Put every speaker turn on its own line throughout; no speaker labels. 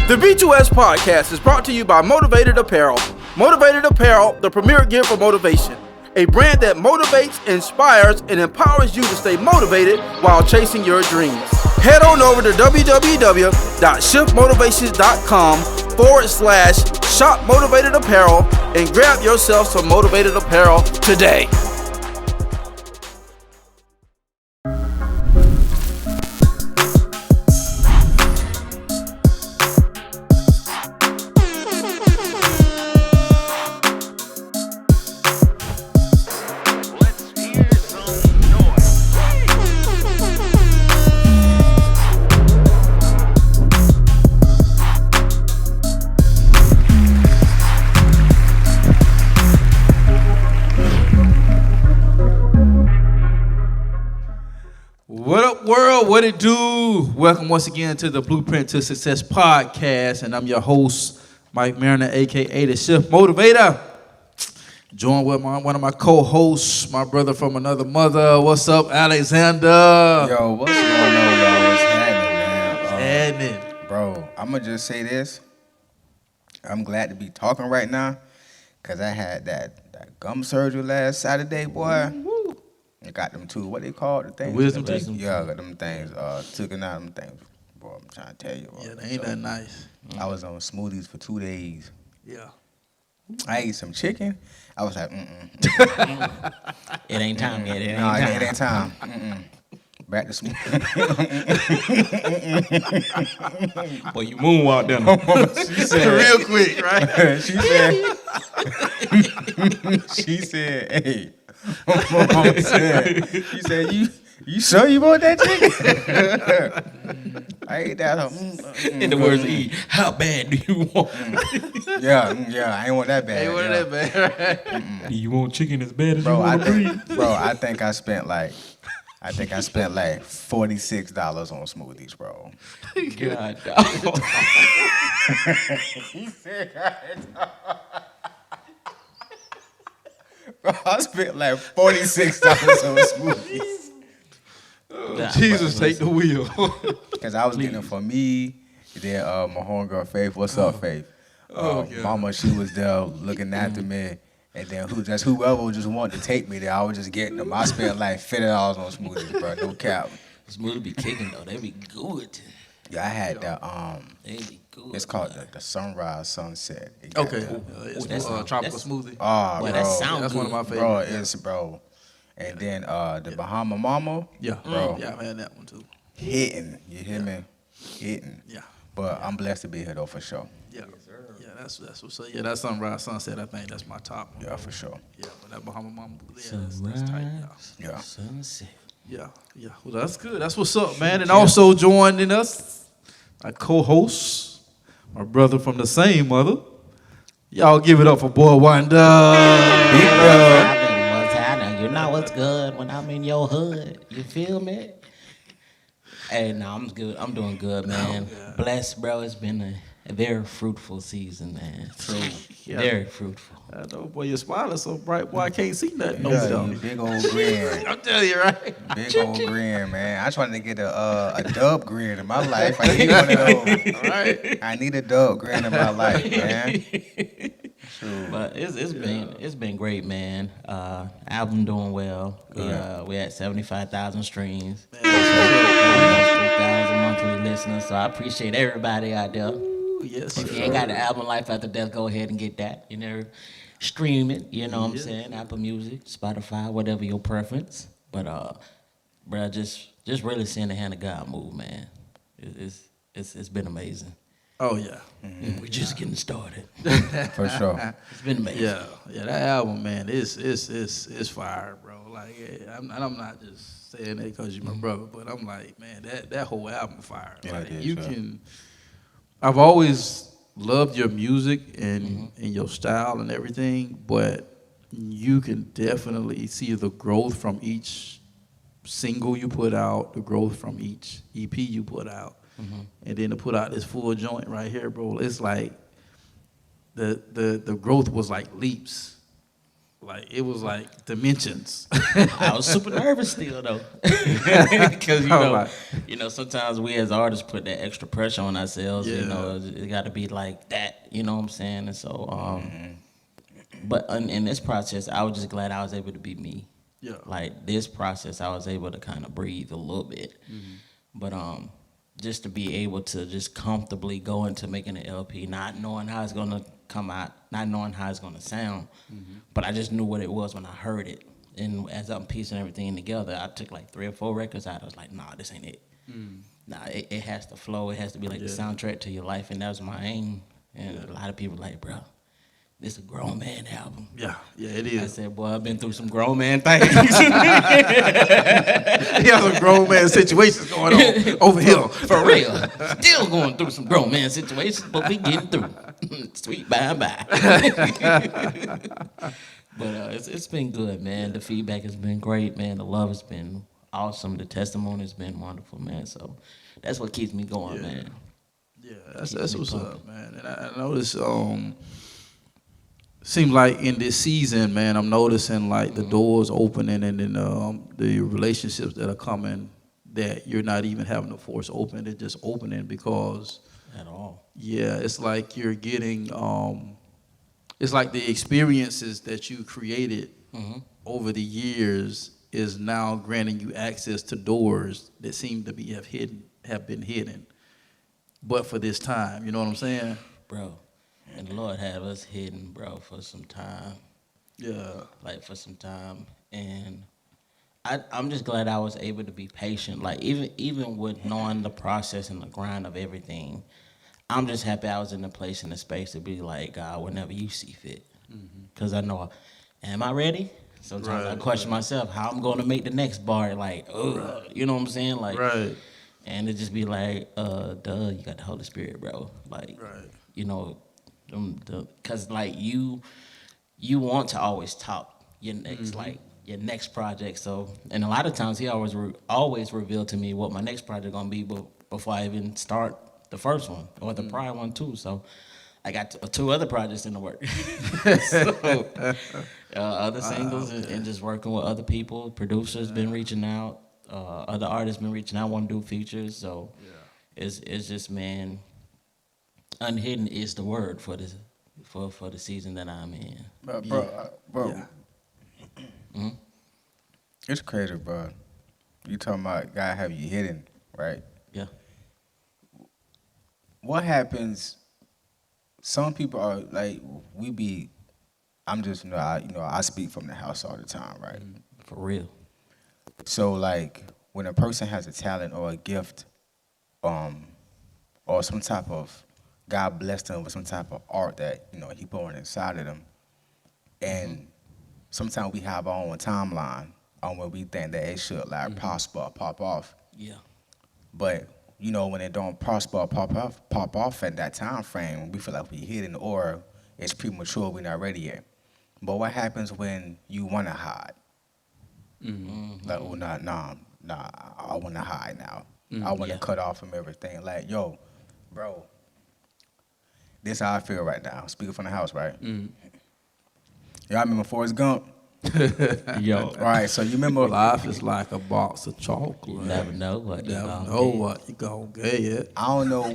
The B2S podcast is brought to you by Motivated Apparel. Motivated Apparel, the premier gear for motivation. A brand that motivates, inspires, and empowers you to stay motivated while chasing your dreams. Head on over to www.shiftmotivations.com/shop Motivated Apparel and grab yourself some Motivated Apparel today. What it do? Welcome once again to the Blueprint to Success podcast, and I'm your host, Mike Mariner, aka the Shift Motivator. Joined with one of my co-hosts, my brother from another mother. What's up, Alxndr?
Yo, what's going on, y'all? What's happening, man? Bro, I'm gonna just say this. I'm glad to be talking right now, cause I had that gum surgery last Saturday, boy. I got them two, what they call the things?
Wisdom teeth?
Yeah, I got them things, took it out of them things. Boy, I'm trying to tell you.
Yeah, they ain't that nice.
I was on smoothies for 2 days.
Yeah.
I ate some chicken. I was like,
It ain't time yet.
It ain't time. Back to smoothie.
Boy, you moonwalked down.
She said,
real quick, right?
she said, hey. She said, you sure you want that chicken? I ate that.
In the words of E, how bad do you want?
Yeah, I ain't want that bad.
Ain't want that bad, right?
Do you want chicken as bad as
Bro,
you want to breathe?
I think I spent like $46 on smoothies, bro.
God, dog.
He said, bro, I spent like $46 on smoothies.
Jesus, take the wheel.
Because I was getting them for me, then my homegirl Faith. What's up, Faith? Mama, she was there looking after me. And then whoever just wanted to take me there, I was just getting them. I spent like $50 on smoothies, bro. No cap.
Smoothie be kicking though. They be good.
Yeah, I had the
They be good.
it's called the Sunrise Sunset.
Okay.
That's
tropical smoothie.
Oh,
Boy,
bro.
that sound
That's
good.
one of my
Bro,
favorites.
bro. And then the Bahama Mama.
Yeah.
Bro.
Yeah, I had that one too.
Hitting. You hear me? Hitting.
Yeah.
But I'm blessed to be here though, for sure.
Yeah. Yeah, that's what's up. Yeah, that Sunrise Sunset, I think that's my top one.
Yeah, for sure.
Yeah, but that Bahama Mama, yeah, that's tight.
Yeah.
Sunset.
Yeah. Well, that's good. That's what's up, man. And also joining us, my co-host, my brother from the same mother. Y'all give it up for Boy Wonda.
What's happening? You know what's good when I'm in your hood. You feel me? Hey, no, I'm good. I'm doing good, man. Blessed, bro. It's been a very fruitful season, man. True.
Yeah.
Very fruitful.
I know, boy, your smile is so bright, boy, I can't see nothing.
Yeah,
No,
you big old grin.
I'm telling you, right?
Big old grin, man. I trying to get a dub grin in my life. I need one of those.
Right?
I need a dub grin in my life, man. True.
But it's been great, man. Album doing well. We had 75,000 streams. 3,000 monthly listeners. So I appreciate everybody out there.
Yes,
If you ain't got the album Life After Death, go ahead and get that. You know, stream it. You know what I'm saying? Apple Music, Spotify, whatever your preference. But bro, just really seeing the hand of God move, man. It's been amazing.
Oh, yeah.
Mm-hmm. We're just getting started.
For sure.
It's been amazing.
Yeah, that album, man, it's fire, bro. Like, I'm not just saying that because you're my brother, but I'm like, man, that whole album fire.
Yeah,
like,
it is,
you
yeah.
can. I've always loved your music and your style and everything, but you can definitely see the growth from each single you put out, the growth from each EP you put out, and then to put out this full joint right here, bro. It's like the growth was like leaps. Like it was like dimensions.
I was super nervous still though, because sometimes we as artists put that extra pressure on ourselves. You
Yeah.
know, it got to be like that. You know what I'm saying? And so, but in this process, I was just glad I was able to be me.
Yeah.
Like this process, I was able to kind of breathe a little bit, but just to be able to just comfortably go into making an LP, not knowing how it's gonna come out, not knowing how it's gonna sound, but I just knew what it was when I heard it. And as I'm piecing everything together, I took like 3 or 4 records out. I was like, nah, this ain't it. Nah, it has to flow. It has to be like the soundtrack to your life, and that was my aim. And a lot of people like, bro, this a grown man album.
Yeah, it
I
is.
said, boy, I've been through some grown man things.
He has some grown man situations going on over here.
For real. Still going through some grown man situations, but we getting through. Sweet bye-bye. But it's been good, man. The feedback has been great, man. The love has been awesome. The testimony has been wonderful, man. So that's what keeps me going, man.
Yeah, that's what's up, man. And I noticed, seems like in this season, man, I'm noticing like the doors opening and then the relationships that are coming that you're not even having to force open. They're just opening because
At all.
Yeah, it's like you're getting, it's like the experiences that you created over the years is now granting you access to doors that seem to have been hidden, but for this time, you know what I'm saying?
Bro, and the Lord have us hidden, bro, for some time.
Yeah.
Like for some time. And I'm just glad I was able to be patient. Like even with knowing the process and the grind of everything, I'm just happy I was in the place and the space to be like, God, whenever you see fit. Because I know, am I ready? Sometimes I question myself how I'm going to make the next bar. Like, you know what I'm saying? Like, and it just be like, duh, you got the Holy Spirit, bro. Like, you know, because like you want to always top your next like your next project. So, and a lot of times he always revealed to me what my next project gonna be before I even start the first one or the prior one too. So I got 2 other projects in the work. So, other singles and just working with other people. Producers been reaching out. Other artists been reaching out, want to do features. So it's just, man, unhidden is the word for this for the season that I'm in.
Bro. It's crazy, bro. You talking about God have you hidden, right?
Yeah.
What happens? Some people are like I'm just I speak from the house all the time, right?
For real.
So like when a person has a talent or a gift, or some type of God blessed them with some type of art that He born inside of them, and sometimes we have our own timeline on where we think that it should like prosper or pop off.
Yeah.
But when it don't prosper or pop off at that time frame, we feel like we hidden or it's premature, we're not ready yet. But what happens when you want to hide? Like, oh, nah, I want to hide now. I want to cut off from everything. Like, yo, bro, this how I feel right now. Speaking from the house, right? Y'all remember Forrest Gump?
Yo.
Right, so you remember...
Life is like a box of chocolate.
You never know what
you're going to get.
I don't know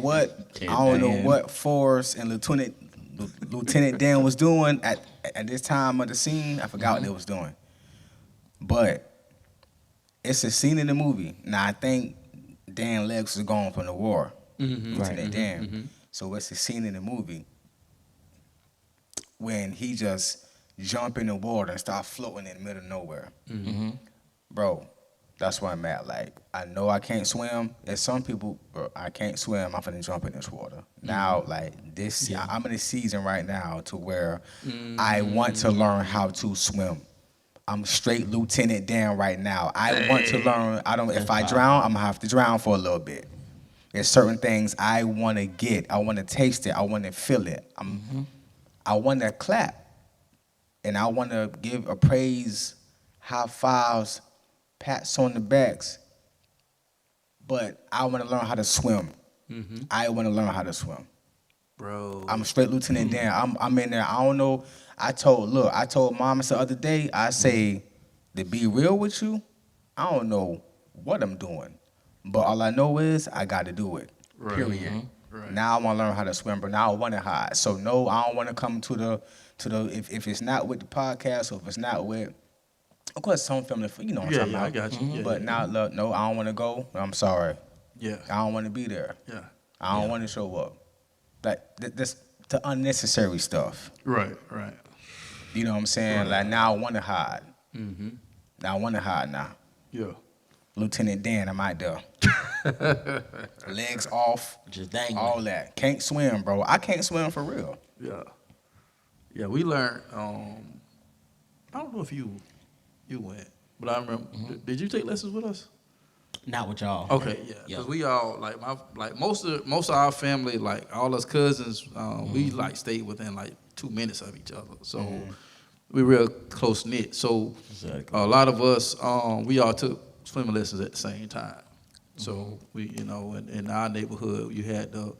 what Forrest and Lieutenant Dan was doing at this time of the scene. I forgot what they was doing. But it's a scene in the movie. Now, I think Dan legs was gone from the war. Lieutenant Dan. So it's a scene in the movie when he just jump in the water and start floating in the middle of nowhere. Bro, that's where I'm at. Like, I know I can't swim. There's some people, I can't swim. I'm finna jump in this water. Now, like, I'm in a season right now to where I want to learn how to swim. I'm straight Lieutenant Dan right now. I want to learn. If I drown, I'm gonna have to drown for a little bit. There's certain things I want to get. I want to taste it. I want to feel it. I want to clap. And I want to give a praise, high fives, pats on the backs. But I want to learn how to swim. I want to learn how to swim.
Bro.
I'm straight Lieutenant Dan. I'm in there. I don't know. I told Mama the other day, I say, to be real with you, I don't know what I'm doing. But all I know is I got to do it.
Right.
Period.
Right.
Now I want to learn how to swim, but now I want to hide. So no, I don't want to come to the if it's not with the podcast or if it's not with, of course, some family, you know what I'm talking about.
I got you. Yeah,
But now, look, no, I don't want to go. I'm sorry.
Yeah.
I don't want to be there.
Yeah.
I don't want to show up. Like this, the unnecessary stuff.
Right. Right.
You know what I'm saying?
Right.
Like now I want to hide.
Mm-hmm.
Now I want to hide now.
Yeah.
Lieutenant Dan, I'm out there. Legs off.
Just dangling.
All that. Can't swim, bro. I can't swim for real.
Yeah. Yeah, we learned, I don't know if you went, but I remember, did you take lessons with us?
Not with y'all.
Okay, yeah, because we all like most of our family, like all us cousins, we like stayed within like 2 minutes of each other, so we real close knit. So a lot of us, we all took swimming lessons at the same time. So we, in our neighborhood, you had the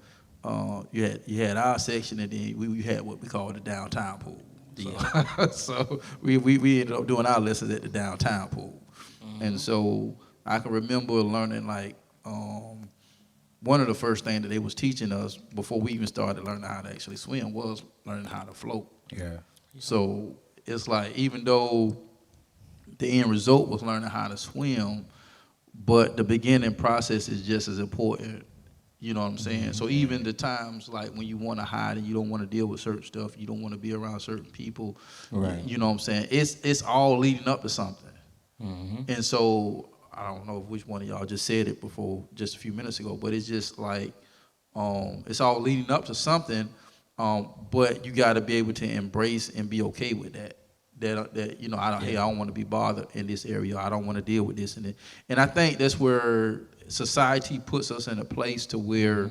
you had our section, and then we had what we call the downtown pool. So, so we ended up doing our lessons at the downtown pool, and so. I can remember learning like one of the first things that they was teaching us before we even started learning how to actually swim was learning how to float.
Yeah.
So it's like even though the end result was learning how to swim, but the beginning process is just as important. You know what I'm saying? So even the times like when you want to hide and you don't want to deal with certain stuff, you don't want to be around certain people.
Right.
You know what I'm saying? It's all leading up to something. And so I don't know which one of y'all just said it before just a few minutes ago, but it's just like it's all leading up to something, but you got to be able to embrace and be okay with that. That I don't want to be bothered in this area. I don't want to deal with this and that. And I think that's where society puts us in a place to where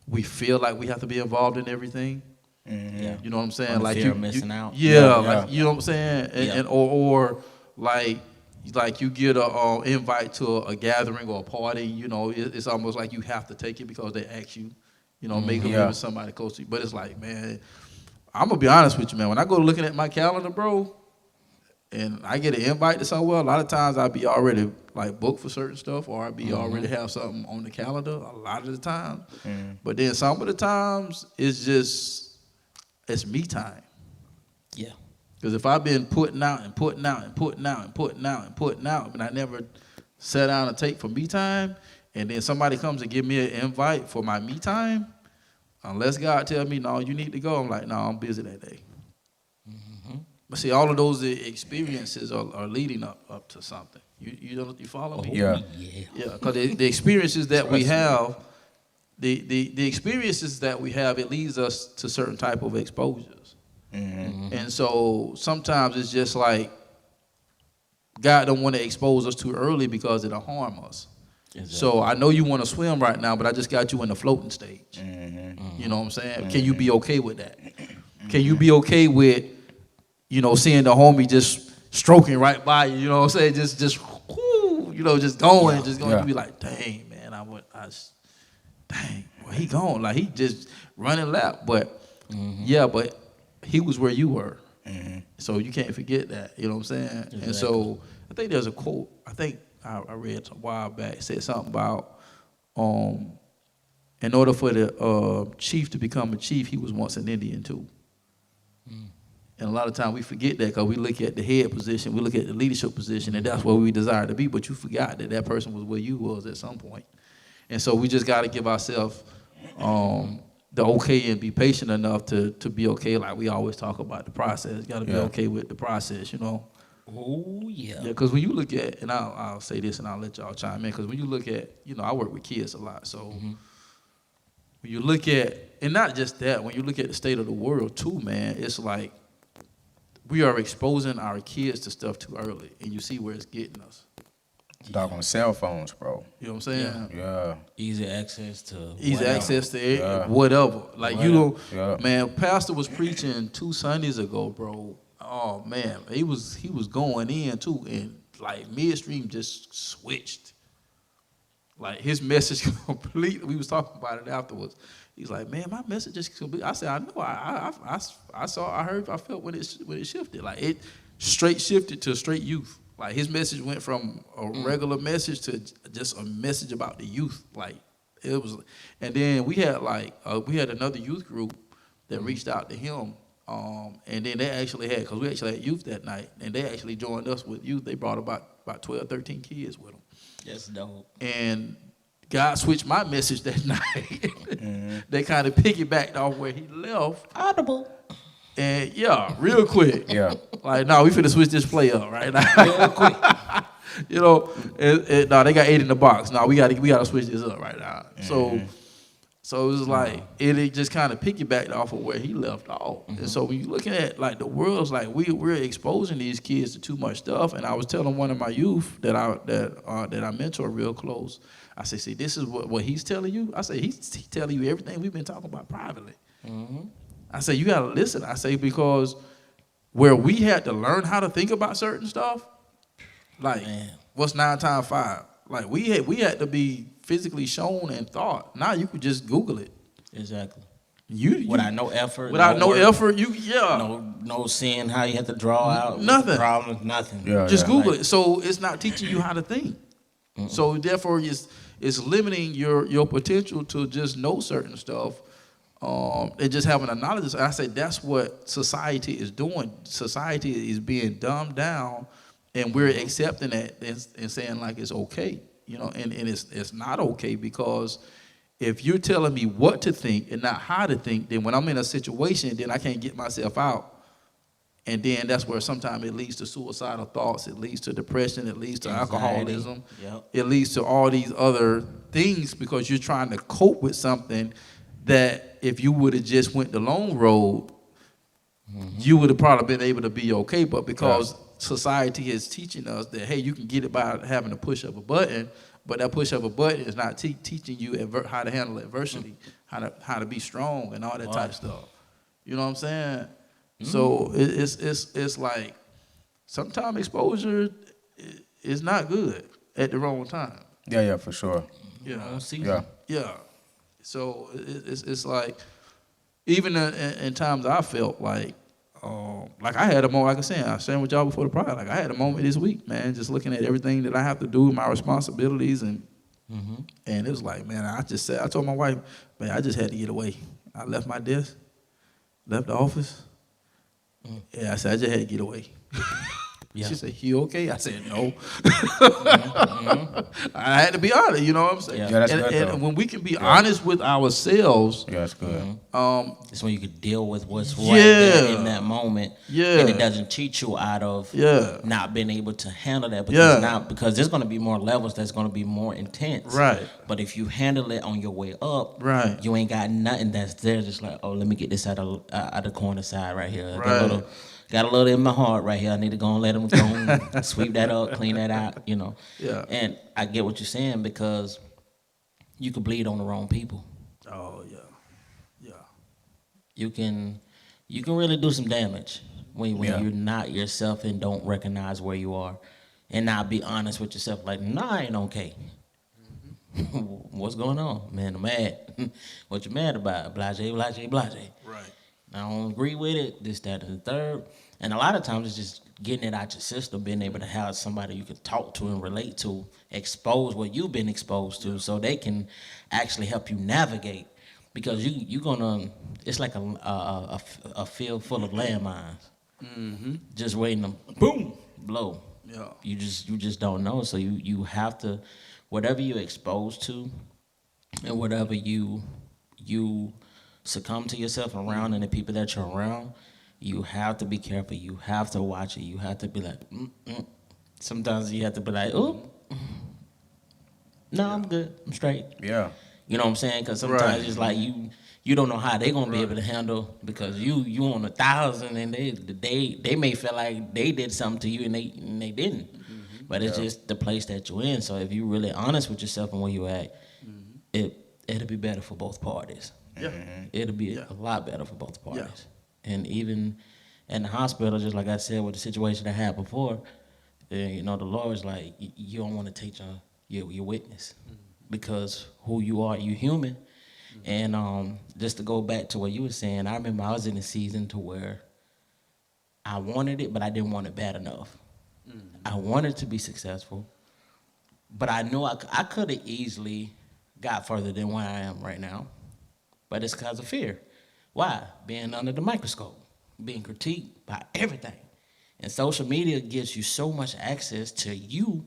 we feel like we have to be involved in everything.
Yeah.
You know what I'm saying?
Under
like
fear
you
of missing out.
Yeah,
Yeah.
like you know what I'm saying? And or like you get a invite to a gathering or a party, it's almost like you have to take it because they ask you, make them even somebody close to you. But it's like, man, I'm gonna be honest with you, man. When I go looking at my calendar, bro, and I get an invite to somewhere, a lot of times I'll be already like booked for certain stuff, or I'll be already have something on the calendar a lot of the time. But then some of the times it's me time.
Yeah.
Because if I've been putting out and putting out and putting out and putting out and putting out, and I never sat down and take for me time, and then somebody comes and give me an invite for my me time, unless God tell me, no, you need to go, I'm like, no, I'm busy that day. But see, all of those experiences are leading up to something. You follow me?
Yeah.
Yeah, because the experiences that we have, the experiences that we have, it leads us to certain type of exposures. And so sometimes it's just like God don't want to expose us too early because it'll harm us. Exactly. So I know you want to swim right now, but I just got you in the floating stage. You know what I'm saying? Can you be okay with that? Can you be okay with, seeing the homie just stroking right by you? You know what I'm saying? Just whoo, just going. You be like, dang, man, dang, well, he gone. Like he just running lap. But but he was where you were. So you can't forget that. You know what I'm saying? Exactly. And so I think there's a quote, I think I read a while back, it said something about in order for the chief to become a chief, he was once an Indian too. And a lot of times we forget that because we look at the head position, we look at the leadership position, and that's where we desire to be, but you forgot that person was where you was at some point. And so we just got to give ourselves the okay and be patient enough to be okay. Like we always talk about the process. Got to be okay with the process,
Oh, yeah.
Yeah, because when you look at, and I'll say this and I'll let y'all chime in, because when you look at, I work with kids a lot. So when you look at, and not just that, when you look at the state of the world too, man, it's like we are exposing our kids to stuff too early, and you see where it's getting us.
Dog on cell phones, bro.
You know what I'm saying?
Yeah.
Easy access to
whatever. Like
whatever.
Man, pastor was preaching 2 Sundays ago, bro. Oh man, he was going in too, and like midstream just switched. Like his message completely. We was talking about it afterwards. He's like, man, my message is complete. I said, I know. I saw. I heard. I felt when it shifted. Like it straight shifted to straight youth. Like his message went from a regular message to just a message about the youth. Like it was. And then we had another youth group that reached out to him. And then they actually had, because we actually had youth that night, and they actually joined us with youth. They brought about 12, 13 kids with them.
That's dope.
And God switched my message that night. They kind of piggybacked off where he left.
Audible.
And yeah, real quick.
Yeah.
Like, no, we finna switch this play up right now.
Real quick.
You know, no, they got 8 in the box. No, we gotta switch this up right now. So it was like it just kind of piggybacked off of where he left off. And so when you're looking at like the world's like we're exposing these kids to too much stuff. And I was telling one of my youth that I mentor real close. I say, see, this is what he's telling you. I say he's telling you everything we've been talking about privately. I say you gotta listen. I say because where we had to learn how to think about certain stuff, like what's 9 times 5? Like we had to be physically shown and thought. Now you could just Google it.
Exactly.
Without
no effort.
Without no
work,
effort,
no seeing how you have to draw out
nothing.
Problems, nothing.
Yeah, just Google it. So it's not teaching you how to think. So therefore, it's limiting your potential to just know certain stuff. And just having a knowledge. I say that's what society is doing. Society is being dumbed down, and we're accepting that and saying like it's okay. You know, and it's not okay, because if you're telling me what to think and not how to think, then when I'm in a situation, then I can't get myself out. And then that's where sometimes it leads to suicidal thoughts, it leads to depression, it leads to alcoholism, it leads to all these other things, because you're trying to cope with something that if you would have just went the long road, you would have probably been able to be okay. But because society is teaching us that, hey, you can get it by having to push up a button, but that push up a button is not teaching you how to handle adversity, how to be strong and all that type of stuff. You know what I'm saying? So it's like sometimes exposure is not good at the wrong time.
Yeah, for sure.
Yeah. So it's like even in times I felt like I had a moment, like I said, I was sharing with y'all before the project, like I had a moment this week, man, just looking at everything that I have to do, my responsibilities, and it was like, man, I told my wife, man, I just had to get away. I left my desk, left the office. Yeah, I said, I just had to get away. She said, you okay? I said, no. I had to be honest, you know what I'm saying?
Yeah, that's good,
and when we can be honest with ourselves.
Yeah, that's good.
It's when you can deal with what's right there in that moment.
Yeah.
And it doesn't cheat you out of not being able to handle that. Because there's going to be more levels that's going to be more intense.
Right.
But if you handle it on your way up,
you
ain't got nothing that's there just like, oh, let me get this out of the corner side right here.
Right.
Got a little in my heart right here. I need to go and let them go and sweep that up, clean that out, you know.
Yeah.
And I get what you're saying, because you could bleed on the wrong people.
Oh, yeah. Yeah.
You can really do some damage when you're not yourself and don't recognize where you are and not be honest with yourself. Like, nah, I ain't okay. What's going on? Man, I'm mad. What you mad about? Blase, blase, blase.
Right.
I don't agree with it, this, that, and the third. And a lot of times it's just getting it out your system, being able to have somebody you can talk to and relate to, expose what you've been exposed to, so they can actually help you navigate. Because you're gonna, it's like a field full of landmines, just waiting to boom, blow.
Yeah.
You just don't know. So you have to, whatever you're exposed to, and whatever you succumb to yourself around and the people that you're around, you have to be careful. You have to watch it. You have to be like, Sometimes you have to be like, oh, no, I'm good. I'm straight.
Yeah.
You know what I'm saying? Because sometimes it's like you don't know how they're going to be able to handle, because you on 1,000 and they may feel like they did something to you and they didn't. But it's just the place that you're in. So if you're really honest with yourself and where you at, it'll be better for both parties.
Yeah.
It'll be a lot better for both parties. And even in the hospital, just like I said with the situation I had before, the Lord's like, you don't want to take your witness. because who you are, you human. And just to go back to what you were saying, I remember I was in a season to where I wanted it, but I didn't want it bad enough. I wanted to be successful, but I knew I could have easily got further than where I am right now. But it's because of fear. Why? Being under the microscope, being critiqued by everything. And social media gives you so much access to you,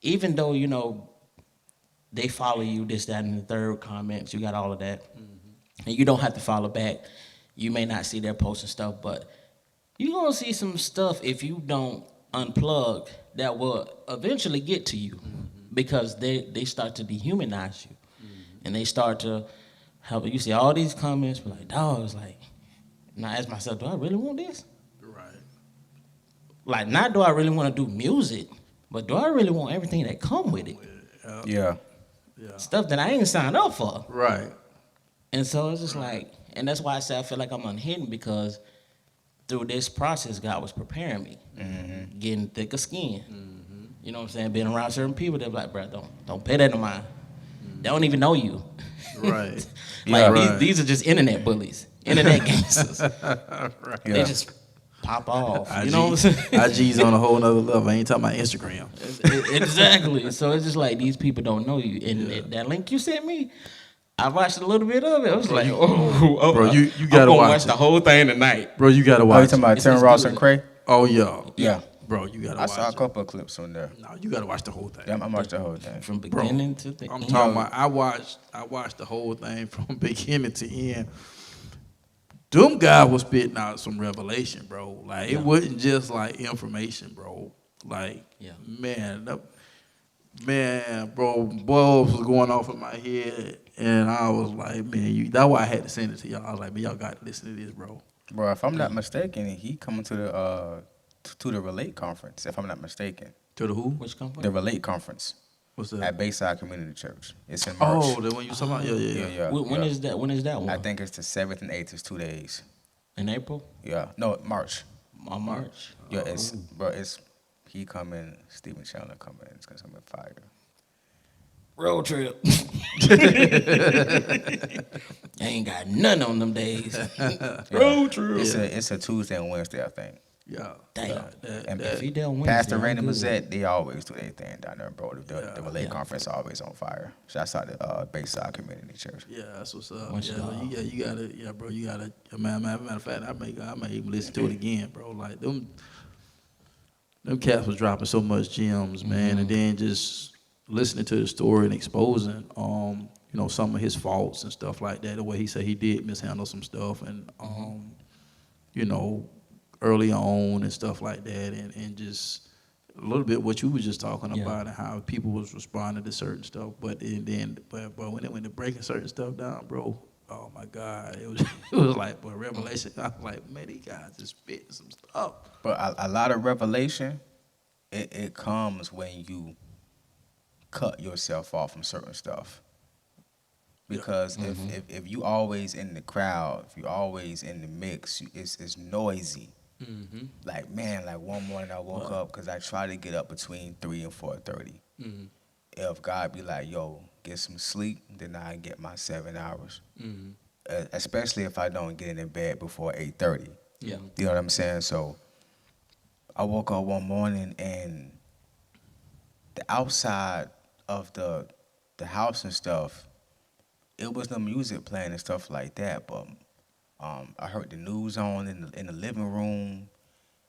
even though, you know, they follow you, this, that, and the third comments, you got all of that. And you don't have to follow back. You may not see their posts and stuff, but you're going to see some stuff if you don't unplug that will eventually get to you because they start to dehumanize you. And they start to help you see all these comments, be like, dog, it's like, and I ask myself, do I really want this?
Right.
Like, not do I really want to do music, but do I really want everything that come with it?
Yeah.
Stuff that I ain't signed up for.
Right.
And so it's just like, and that's why I say I feel like I'm unhidden, because through this process, God was preparing me, getting thicker skin. You know what I'm saying? Being around certain people, they're like, bro, don't pay that no mind. They don't even know you.
Right.
Like these are just internet bullies, internet gangsters.
Right.
They just pop off. You know what I'm saying?
IG's on a whole nother level. I ain't talking about Instagram.
Exactly. So it's just like these people don't know you. And that link you sent me, I watched a little bit of it. I was like, oh,
bro, you gotta watch
the whole thing tonight.
Bro, you gotta
Oh, you
watch.
talking about Tim Ross and Cray?
Oh yeah.
Yeah.
Bro, you gotta
I
watch.
saw a couple of clips on there.
No, you gotta watch the whole thing.
Yeah, I watched the whole thing.
From
Bro,
beginning to the
I'm
end.
talking about. I watched the whole thing from beginning to end. Them guys was spitting out some revelation, bro. Like it wasn't just like information, bro. Like man, bro, balls was going off in my head, and I was like, man, that's why I had to send it to y'all. I was like, man, y'all got to listen to this, bro.
Bro, if I'm not mistaken, he coming to the Relate conference. If I'm not mistaken,
To the who?
Which company?
the Relate conference
What's that?
at Bayside Community Church. It's in March.
Oh, the one you talking about? Yeah.
When is that? When is that one?
I think it's the 7th and 8th. It's 2 days.
In April?
Yeah, no, March.
March.
Yeah, it's he coming, Stephen Chandler coming. It's gonna come in fire.
Road trip. I ain't got none on them days. Road trip.
It's a Tuesday and Wednesday, I think.
Yeah.
Damn.
And
If he done Wednesday,
Pastor
I'm
Randy
good.
Mazzette, they always do their thing down there, bro. The Relate conference always on fire. Shouts out to Bayside Community Church.
Yeah, that's what's up.
Much
Yeah,
love.
you gotta, bro. You gotta. Matter of fact, I may even listen to it again, bro. Like them cats was dropping so much gems, man, and then just listening to the story and exposing, you know, some of his faults and stuff like that. The way he said he did mishandle some stuff, and you know, early on and stuff like that, and just a little bit what you were just talking about and how people was responding to certain stuff. But when it went to breaking certain stuff down, bro, oh my God, it was like, boy, revelation. I was like, man, these guys just spitting some stuff.
But a lot of revelation, it comes when you cut yourself off from certain stuff. Because if you always in the crowd, if you always in the mix, it's noisy. Like, man, like one morning I woke up because I try to get up between 3 and 4:30. If God be like, yo, get some sleep, then I get my 7 hours. Especially if I don't get in bed before 8:30.
Yeah.
You know what I'm saying? So I woke up one morning and the outside of the house and stuff, it was no music playing and stuff like that, but I heard the news on in the living room,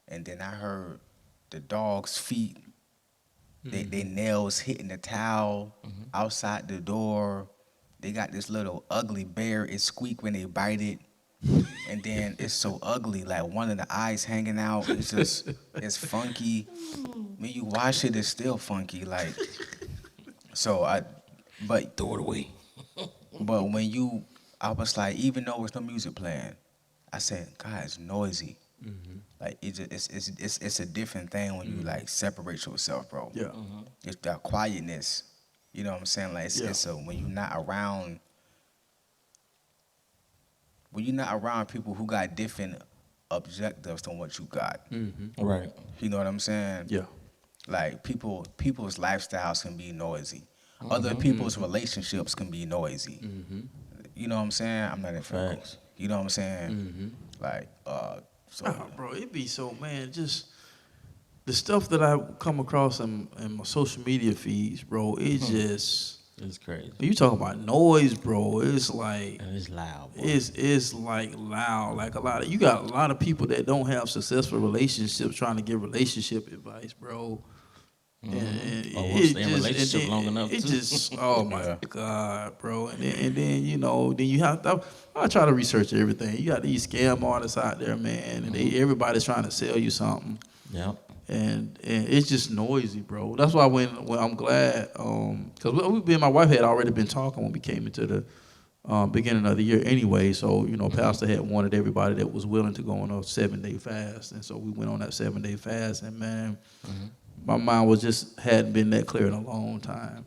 and then I heard the dog's feet, they nails hitting the towel outside the door. They got this little ugly bear. It squeak when they bite it, and then it's so ugly, like one of the eyes hanging out. It's just, it's funky. When you wash it, it's still funky. Like, but
Throw it away.
But I was like, even though there's no music playing, I said, God, it's noisy. Like it's a different thing when you like separate yourself, bro.
Yeah.
It's that quietness. You know what I'm saying? Like it's when you're not around people who got different objectives than what you got.
Right.
You know what I'm saying?
Yeah.
Like people's lifestyles can be noisy. Other people's relationships can be noisy. You know what I'm saying? I'm not in
Facts.
You know what I'm saying? Like, so
Oh, bro, it be so, man, just the stuff that I come across in my social media feeds, bro, it just,
It's crazy.
you talk about noise, bro, it's like,
And it's loud, boy.
it's like loud, like you got a lot of people that don't have successful relationships trying to give relationship advice, bro. And
Or won't stay in relationship
then
long enough,
It
too.
just, oh my God, bro. And then then you have to. I try to research everything. You got these scam artists out there, man, and everybody's trying to sell you something.
Yep.
And it's just noisy, bro. That's why when I'm glad, because me and my wife had already been talking when we came into the beginning of the year anyway. So Pastor had wanted everybody that was willing to go on a 7-day fast, and so we went on that 7-day fast, and man. My mind hadn't been that clear in a long time.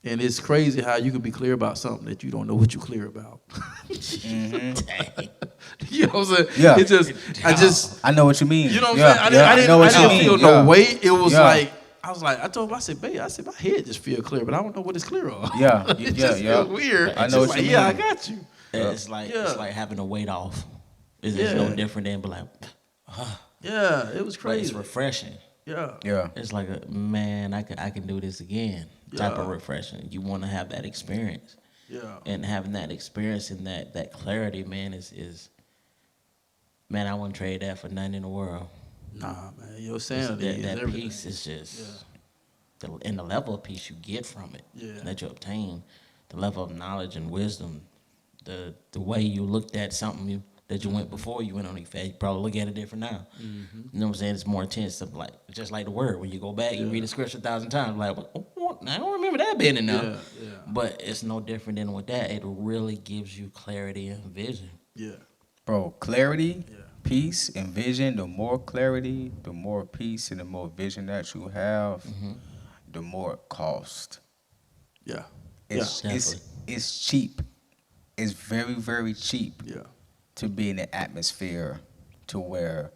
And it's crazy how you can be clear about something that you don't know what you're clear about. You know what I'm saying?
Yeah.
I
I know what you mean.
You know what I'm saying? I didn't feel no weight. It was like, I told him, I said, babe, my head just feel clear, but I don't know what it's clear of.
Yeah.
It just feels weird.
I know what you mean.
Yeah, I got you.
It's like having a weight off. It's no different than be like,
Yeah, it was
but
crazy.
it's refreshing.
Yeah.
It's like I can do this again type of refreshing. You want to have that experience.
Yeah.
And having that experience and that clarity, man, is man, I wouldn't trade that for nothing in the world.
Nah, man, your sanity
That
everything.
peace is just and the level of peace you get from it that you obtain, the level of knowledge and wisdom, the way you looked at something that you went before you went on your fast, you probably look at it different now. You know what I'm saying? It's more intense. Like just like the word, when you go back, you read the scripture 1,000 times, like, what? I don't remember that being enough.
Yeah.
But it's no different than with that. It really gives you clarity and vision.
Yeah.
Bro, clarity, peace, and vision. The more clarity, the more peace, and the more vision that you have, the more it costs.
Yeah.
It's cheap. It's very, very cheap.
Yeah.
To be in an atmosphere to where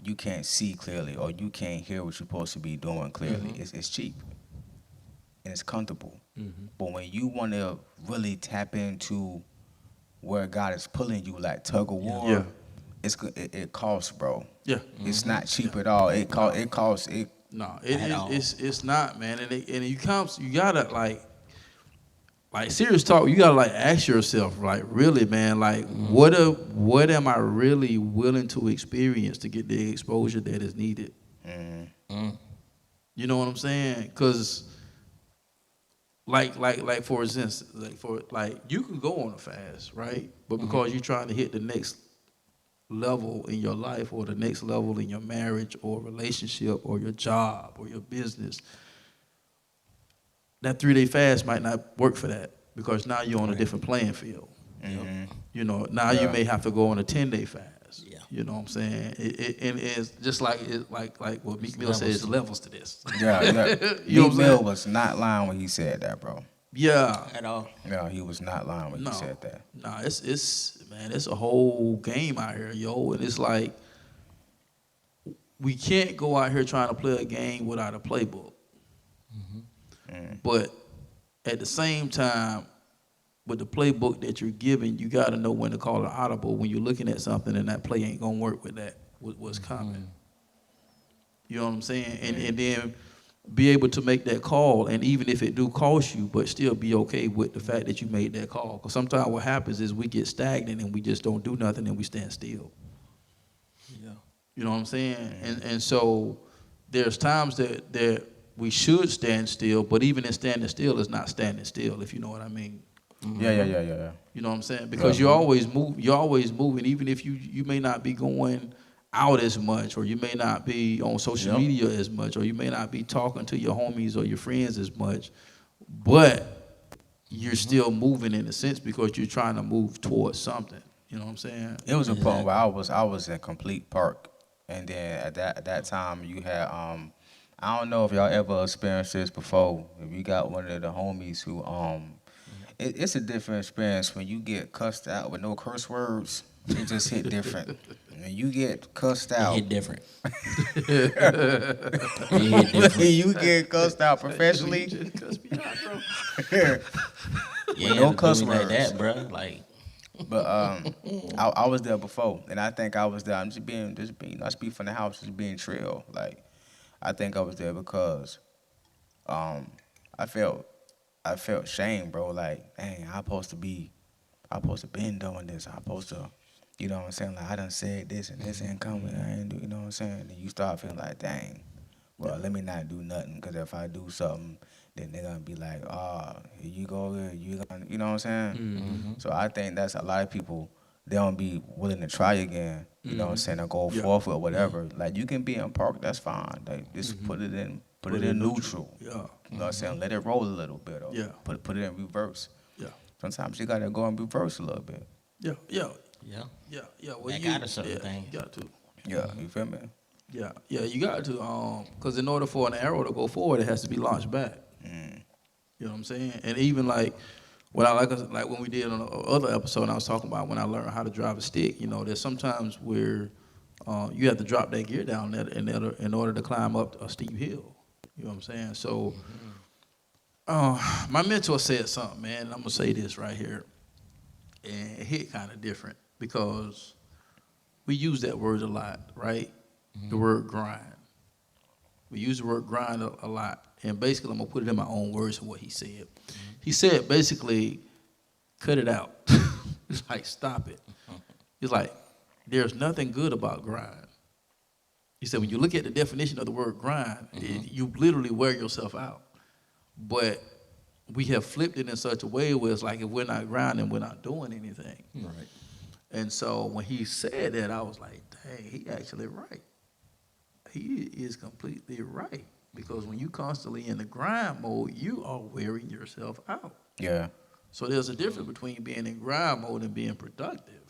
you can't see clearly or you can't hear what you're supposed to be doing clearly. It's cheap and it's comfortable. But when you want to really tap into where God is pulling you, like tug of war, it costs, bro.
Yeah.
It's not cheap at all. It costs.
No, it's not, man. And you gotta like serious talk, you gotta like ask yourself, like really, man, like what am I really willing to experience to get the exposure that is needed? You know what I'm saying? Cause like for instance, you can go on a fast, right? But because you're trying to hit the next level in your life or the next level in your marriage or relationship or your job or your business, that 3-day fast might not work for that because now you're on a different playing field. Now you may have to go on a 10-day fast.
Yeah.
You know what I'm saying? And it's just like what Meek Mill says, there's levels to this.
Yeah.
You know what
Meek
I'm
Mill
saying?
was not lying when he said that, bro.
Yeah.
At all.
No, he was not lying when he said that.
Nah, it's a whole game out here, yo. And it's like we can't go out here trying to play a game without a playbook. But at the same time, with the playbook that you're given, you got to know when to call an audible when you're looking at something and that play ain't gonna work with that with what's coming. You know what I'm saying? And then be able to make that call, and even if it do cost you, but still be okay with the fact that you made that call. Because sometimes what happens is we get stagnant and we just don't do nothing and we stand still.
Yeah.
You know what I'm saying? And so there's times that we should stand still, but even in standing still is not standing still, if you know what I mean.
Yeah.
You know what I'm saying? Because you're always moving, even if you may not be going out as much, or you may not be on social media as much, or you may not be talking to your homies or your friends as much, but you're still moving in a sense because you're trying to move towards something. You know what I'm saying?
It was a point where I was in complete park, and then at that time you had I don't know if y'all ever experienced this before. If you got one of the homies who it's a different experience when you get cussed out with no curse words. It just hit different. When you get cussed
It
out,
hit different. It hit different.
when you get cussed out professionally,
You just cuss me out, bro.
You
with
ain't
no
have to
cuss
do me like
words.
that, bro. Like,
But I was there before, and I think I was there. I'm just being, I speak from the house, just being trill. Like, I think I was there because, I felt shame, bro. Like, dang, I supposed to been doing this. I supposed to, you know what I'm saying? Like, I done said this and this ain't coming. I ain't do, you know what I'm saying? And you start feeling like, dang, well, let me not do nothing, because if I do something, then they're gonna be like, oh, here you go, you know what I'm saying? So I think that's a lot of people. They don't be willing to try again, you know what I'm saying, or go forth or whatever. Like, you can be in park, that's fine. Like, just put it in neutral.
Yeah.
You know what I'm saying? Let it roll a little bit, or
Yeah.
put it in reverse.
Yeah.
Sometimes you gotta go in reverse a little bit.
Yeah.
yeah.
Well,
That got a certain thing.
You got to.
Yeah, you feel me?
Yeah, you got to. Because in order for an arrow to go forward, it has to be launched back. You know what I'm saying? And even like when like when we did on the other episode, I was talking about when I learned how to drive a stick. You know, there's sometimes where you have to drop that gear down in order to climb up a steep hill. You know what I'm saying? So my mentor said something, man. And I'm gonna say this right here, and it hit kind of different because we use that word a lot, right? The word grind. We use the word grind a lot. And basically, I'm going to put it in my own words of what he said. He said, basically, cut it out. It's like, stop it. It's like, there's nothing good about grind. He said, when you look at the definition of the word grind, you literally wear yourself out. But we have flipped it in such a way where it's like, if we're not grinding, we're not doing anything.
Right.
And so when he said that, I was like, dang, he actually right. He is completely right. Because when you constantly in the grind mode, you are wearing yourself out.
Yeah.
So there's a difference between being in grind mode and being productive.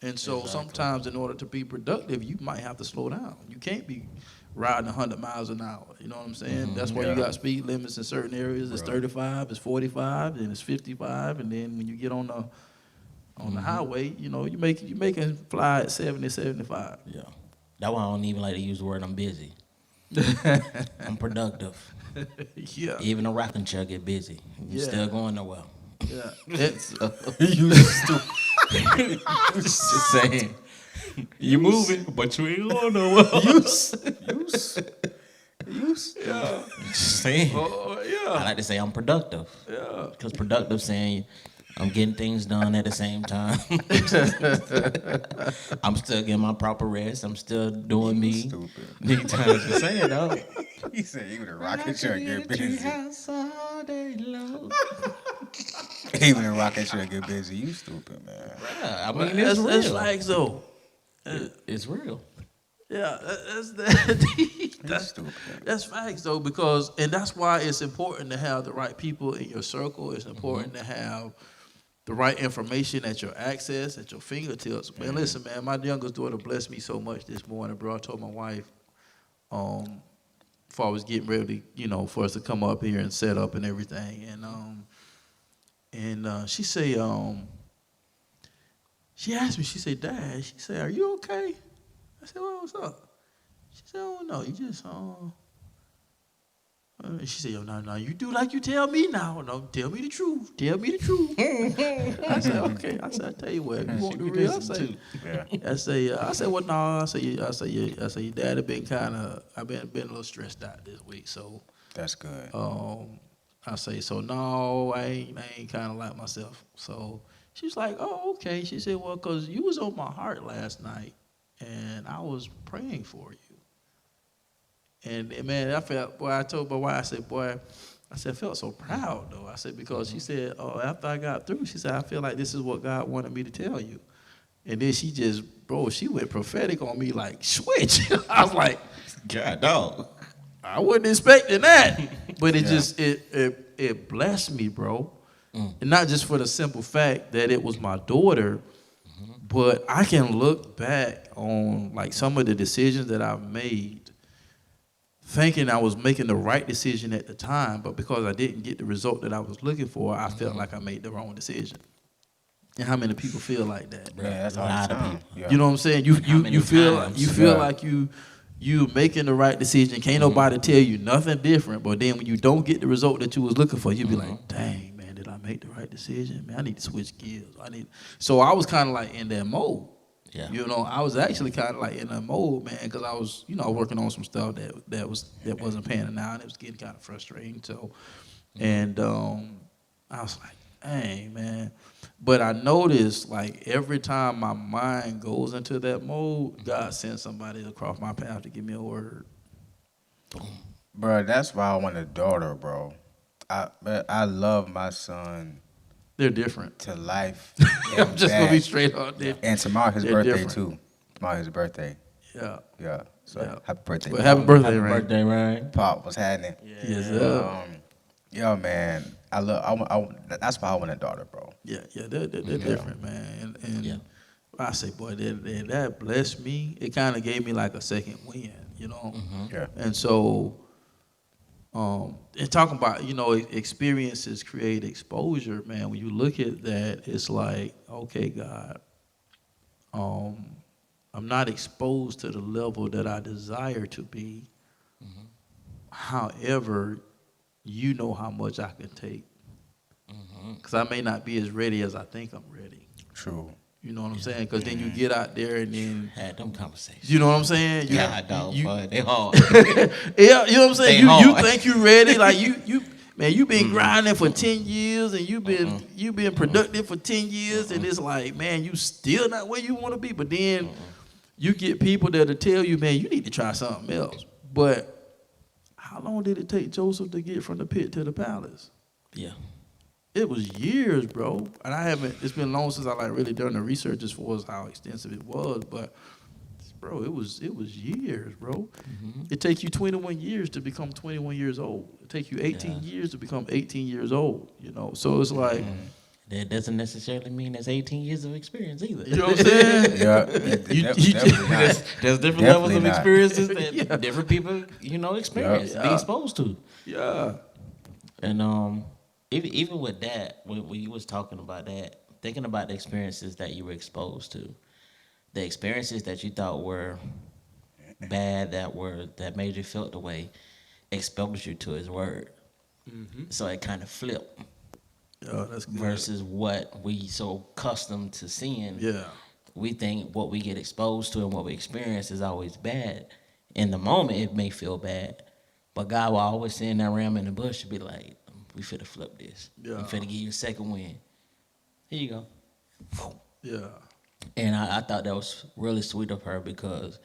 And so sometimes in order to be productive, you might have to slow down. You can't be riding 100 miles an hour. You know what I'm saying? That's why you got speed limits in certain areas. It's 35, it's 45, and it's 55. And then when you get on the highway, you know, you making fly at 70, 75.
Yeah. That's why I don't even like to use the word I'm busy. I'm productive.
Yeah.
Even a rocking chair get busy. You still going nowhere.
Yeah. It's
You stupid.
Just saying. You moving, but you ain't going nowhere.
Yeah.
Just saying.
oh yeah.
I like to say I'm productive.
Yeah.
Because productive saying I'm getting things done at the same time. I'm still getting my proper rest. I'm still doing me.
Stupid.
Need time to say it though.
He said you would have rocket chair and get busy.
all day long.
Even a rocket chair get busy. You stupid, man.
Yeah, I mean, it's real.
That's facts though.
It's real.
Yeah,
You
that's
stupid.
that's facts though, because and that's why it's important to have the right people in your circle. It's important to have the right information at your access, at your fingertips. Man, listen, man, my youngest daughter blessed me so much this morning, bro. I told my wife, before I was getting ready, you know, for us to come up here and set up and everything, and she say, she asked me, she said, Dad, she said, are you okay? I said, well, what's up? She said, oh, no, you just, she said, yo, no, you do like you tell me now. No, tell me the truth. Tell me the truth. I said, okay. I said, I tell you what, if you want the real, I said, well, no, I said, your dad have been I've been a little stressed out this week, so.
That's good.
I say, so no, I ain't kind of like myself. So she's like, oh, okay. She said, well, because you was on my heart last night, and I was praying for you. And man, I felt, boy, I told my wife, I said, I felt so proud, though. I said, because she said, oh, after I got through, she said, I feel like this is what God wanted me to tell you. And then she just, bro, she went prophetic on me like, switch. I was like,
God, dog.
I wasn't expecting that. But it just, it blessed me, bro. And not just for the simple fact that it was my daughter, but I can look back on like some of the decisions that I've made thinking I was making the right decision at the time, but because I didn't get the result that I was looking for, I felt like I made the wrong decision. And how many people feel like that?
Yeah, that's
A
all
lot
the
of
time.
people.
Yeah.
You know what I'm saying? You
many
feel
times?
you feel
Yeah.
like you making the right decision. Can't nobody tell you nothing different. But then when you don't get the result that you was looking for, you be like, dang man, did I make the right decision? Man, I need to switch gears. So I was kind of like in that mode.
Yeah.
You know, I was actually kind of like in that mode, man, because I was, working on some stuff that wasn't panning out, and it was getting kind of frustrating. So, and I was like, dang, man. But I noticed, like, every time my mind goes into that mode, God sends somebody across my path to give me a word.
Bro, that's why I want a daughter, bro. I love my son
They're different.
to life.
I'm just gonna be
back.
straight up there.
And tomorrow his
They're
birthday
different.
too. Tomorrow his birthday.
Yeah.
Yeah. So
Yeah.
happy birthday.
Well,
Pop.
happy birthday,
Happy
Rain.
birthday, Ryan.
Pop, what's happening?
Yes, sir.
Yo, man, that's why I want a daughter, bro.
Yeah, they're different, man. And
Yeah.
I say, boy, that blessed me. It kind of gave me like a second wind,
Yeah.
And so, and talking about, experiences create exposure, man. When you look at that, it's like, okay, God, I'm not exposed to the level that I desire to be. However, you know how much I can take. Because I may not be as ready as I think I'm ready.
True.
You know what I'm saying? Because then you get out there and then,
Had them conversations.
you know what I'm saying?
Yeah, dog. Boy, they hard.
Yeah, you know what I'm saying?
They
You
hard.
think you ready? Like you been grinding for 10 years and you been productive for 10 years and it's like, man, you still not where you want to be. But then you get people that'll tell you, man, you need to try something else. But how long did it take Joseph to get from the pit to the palace?
Yeah.
It was years, bro. And it's been long since I really done the research as far as how extensive it was, but bro, it was years, bro. It takes you 21 years to become 21 years old. It takes you 18 years to become 18 years old, So it's like
That doesn't necessarily mean that's 18 years of experience either.
you know what I'm saying?
Yeah.
You-
Definitely not.
There's different
Definitely
levels of
not.
experiences that different people, experience, be exposed to.
Yeah.
And even with that, when you was talking about that, thinking about the experiences that you were exposed to, the experiences that you thought were bad, that made you feel the way, exposed you to His Word. So it kind of flipped
Yeah, that's good.
versus what we so accustomed to seeing.
Yeah.
We think what we get exposed to and what we experience is always bad. In the moment, it may feel bad, but God will always send that ram in the bush to be like, we finna flip this.
Yeah.
We finna give you a second win. Here you go.
Yeah.
And I thought that was really sweet of her because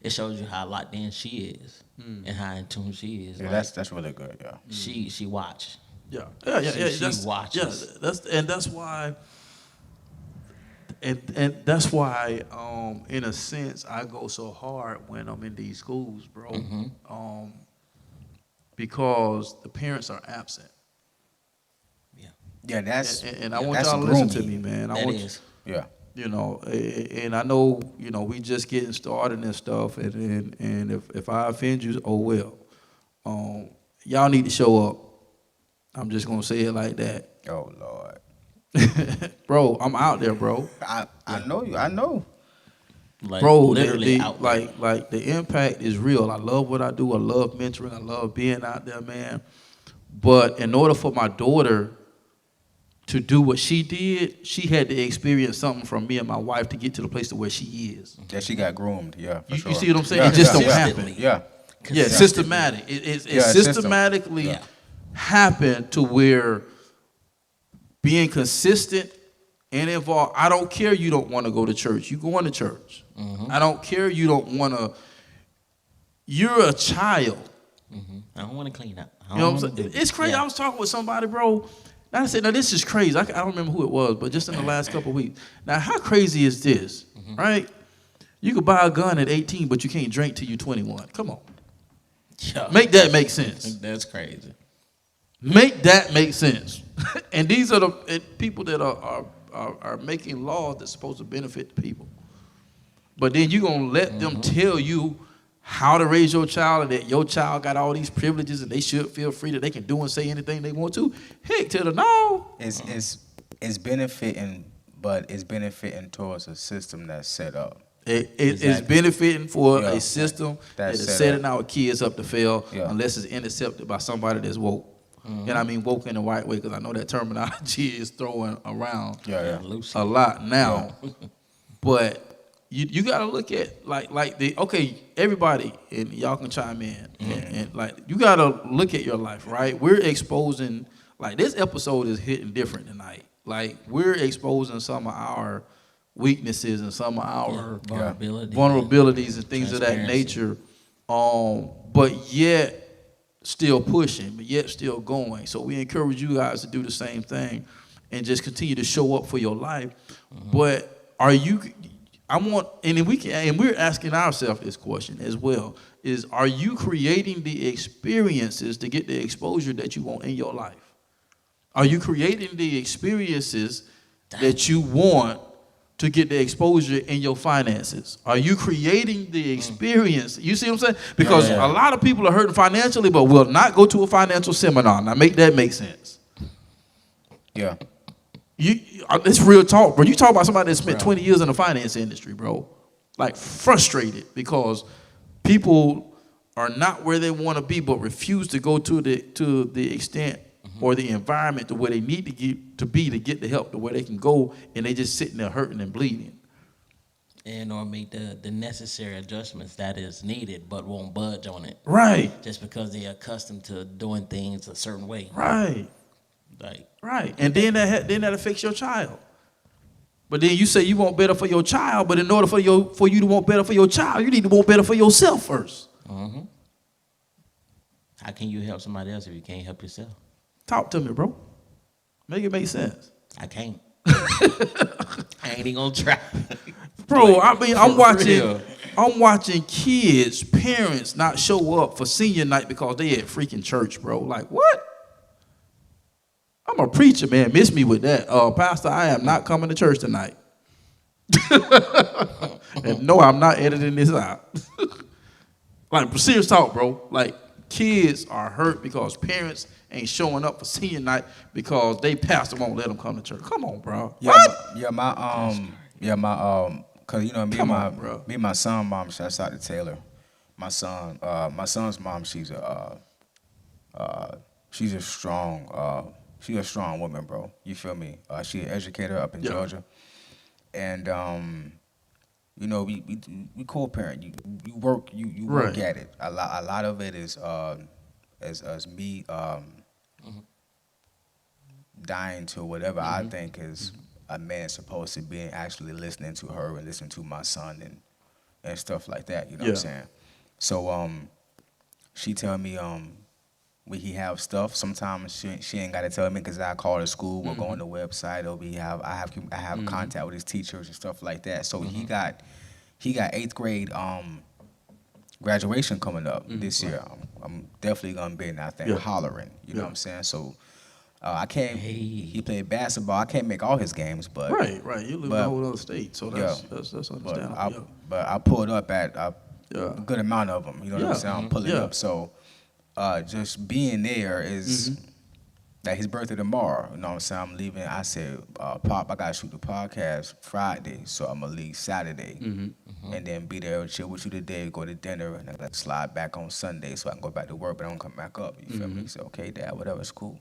it shows you how locked in she is and how in tune she is.
Yeah,
Like,
that's really good, yeah.
she watched.
Yeah.
She watches.
Yeah, that's why. And that's why, in a sense, I go so hard when I'm in these schools, bro. Because the parents are absent.
Yeah, that's
And I want
that's
y'all to listen to
gloomy.
me, man.
That is.
Yeah.
And I know, we just getting started and stuff. And if I offend you, oh well. Y'all need to show up. I'm just gonna say it like that.
Oh Lord.
Bro, I'm out there, bro.
I know you. I know.
Like,
Bro,
literally out there.
like the impact is real. I love what I do. I love mentoring. I love being out there, man. But in order for my daughter to do what she did, she had to experience something from me and my wife to get to the place to where she is.
Yeah, she got groomed. Yeah, for
You
sure.
see what I'm saying?
Yeah,
It just
yeah,
don't
yeah.
happen.
Yeah.
Yeah, systematic. It's
Yeah, system.
systematically
Yeah.
happened to where being consistent and involved. I don't care you don't want to go to church. You going to church. I don't care you don't want to. You're a child.
I don't want to clean up. I
You know
don't
what I'm
wanna
saying?
do
It's
this.
crazy.
Yeah.
I was talking with somebody, bro. And I said, now this is crazy. I don't remember who it was, but just in the last couple of weeks. Now, how crazy is this, right? You could buy a gun at 18, but you can't drink till you're 21. Come on.
Yeah.
Make that make sense.
That's crazy.
Make that make sense. And these are the people that are making laws that's supposed to benefit the people. But then you're going to let them tell you how to raise your child and that your child got all these privileges and they should feel free that they can do and say anything they want to. Heck to the no.
It's benefiting but it's benefiting towards a system that's set up.
It's benefiting for
Yeah,
a system that
that's
is
set
setting
up.
our kids up to fail
Yeah.
unless it's intercepted by somebody that's woke. And I mean woke in the right way, because I know that terminology is throwing around
Yeah.
Lucy.
a lot now. But you got to look at like the everybody, and y'all can chime in, and like you got to look at your life, right? We're exposing, like, this episode is hitting different tonight. Like, we're exposing some of our weaknesses and some of our vulnerabilities and things of that nature, but yet still pushing, but yet still going. So we encourage you guys to do the same thing and just continue to show up for your life. But are you, and we're asking ourselves this question as well, is are you creating the experiences to get the exposure that you want in your life? Are you creating the experiences that you want to get the exposure in your finances? Are you creating the experience? You see what I'm saying? Because a lot of people are hurting financially, but will not go to a financial seminar. Now, make that make sense.
Yeah.
It's real talk, bro. You talk about somebody that spent 20 years in the finance industry, bro. Like, frustrated because people are not where they want to be, but refuse to go to the extent or the environment to where they need to get the help to where they can go, and they just sitting there hurting and bleeding.
And or make the necessary adjustments that is needed, but won't budge on it.
Right.
Just because they're accustomed to doing things a certain way.
Right.
Like.
Right. And then that affects your child. But then you say you want better for your child, but in order for you to want better for your child, you need to want better for yourself first.
How can you help somebody else if you can't help yourself?
Talk to me, bro. Make it make sense.
I can't. I ain't even gonna try.
Bro, I mean, I'm watching kids, parents not show up for senior night because they at freaking church, bro. Like, what? I'm a preacher, man. Miss me with that. Pastor, I am not coming to church tonight. And no, I'm not editing this out. Like, serious talk, bro. Like, kids are hurt because parents ain't showing up for senior night because they pastor won't let them come to church. Come on, bro.
Cause you know me and my son mom, shouts out to Taylor. My son's mom, she's a strong woman, bro. You feel me? She an educator up in Georgia, and you know we co-parent. You work at it. A lot of it is as me dying to whatever I think is a man supposed to be, and actually listening to her and listening to my son and stuff like that. You know what I'm saying? So she tell me when he have stuff. Sometimes she ain't gotta tell me because I call the school. We'll go on the website. I have contact with his teachers and stuff like that. So he got 8th grade graduation coming up this year. I'm definitely gonna be in that thing hollering. You know what I'm saying? So I can't. He played basketball. I can't make all his games, but
right. You live in a whole other state, so that's understandable.
But I pulled up at a good amount of them. You know what I'm saying? I'm pulling up. So just being there is that his birthday tomorrow. You know what I'm saying? I'm leaving. I said, Pop, I gotta shoot the podcast Friday, so I'm gonna leave Saturday, and then be there and chill with you today, go to dinner, and I gotta slide back on Sunday so I can go back to work, but I don't come back up. You feel me? He said, okay, Dad, whatever, it's cool.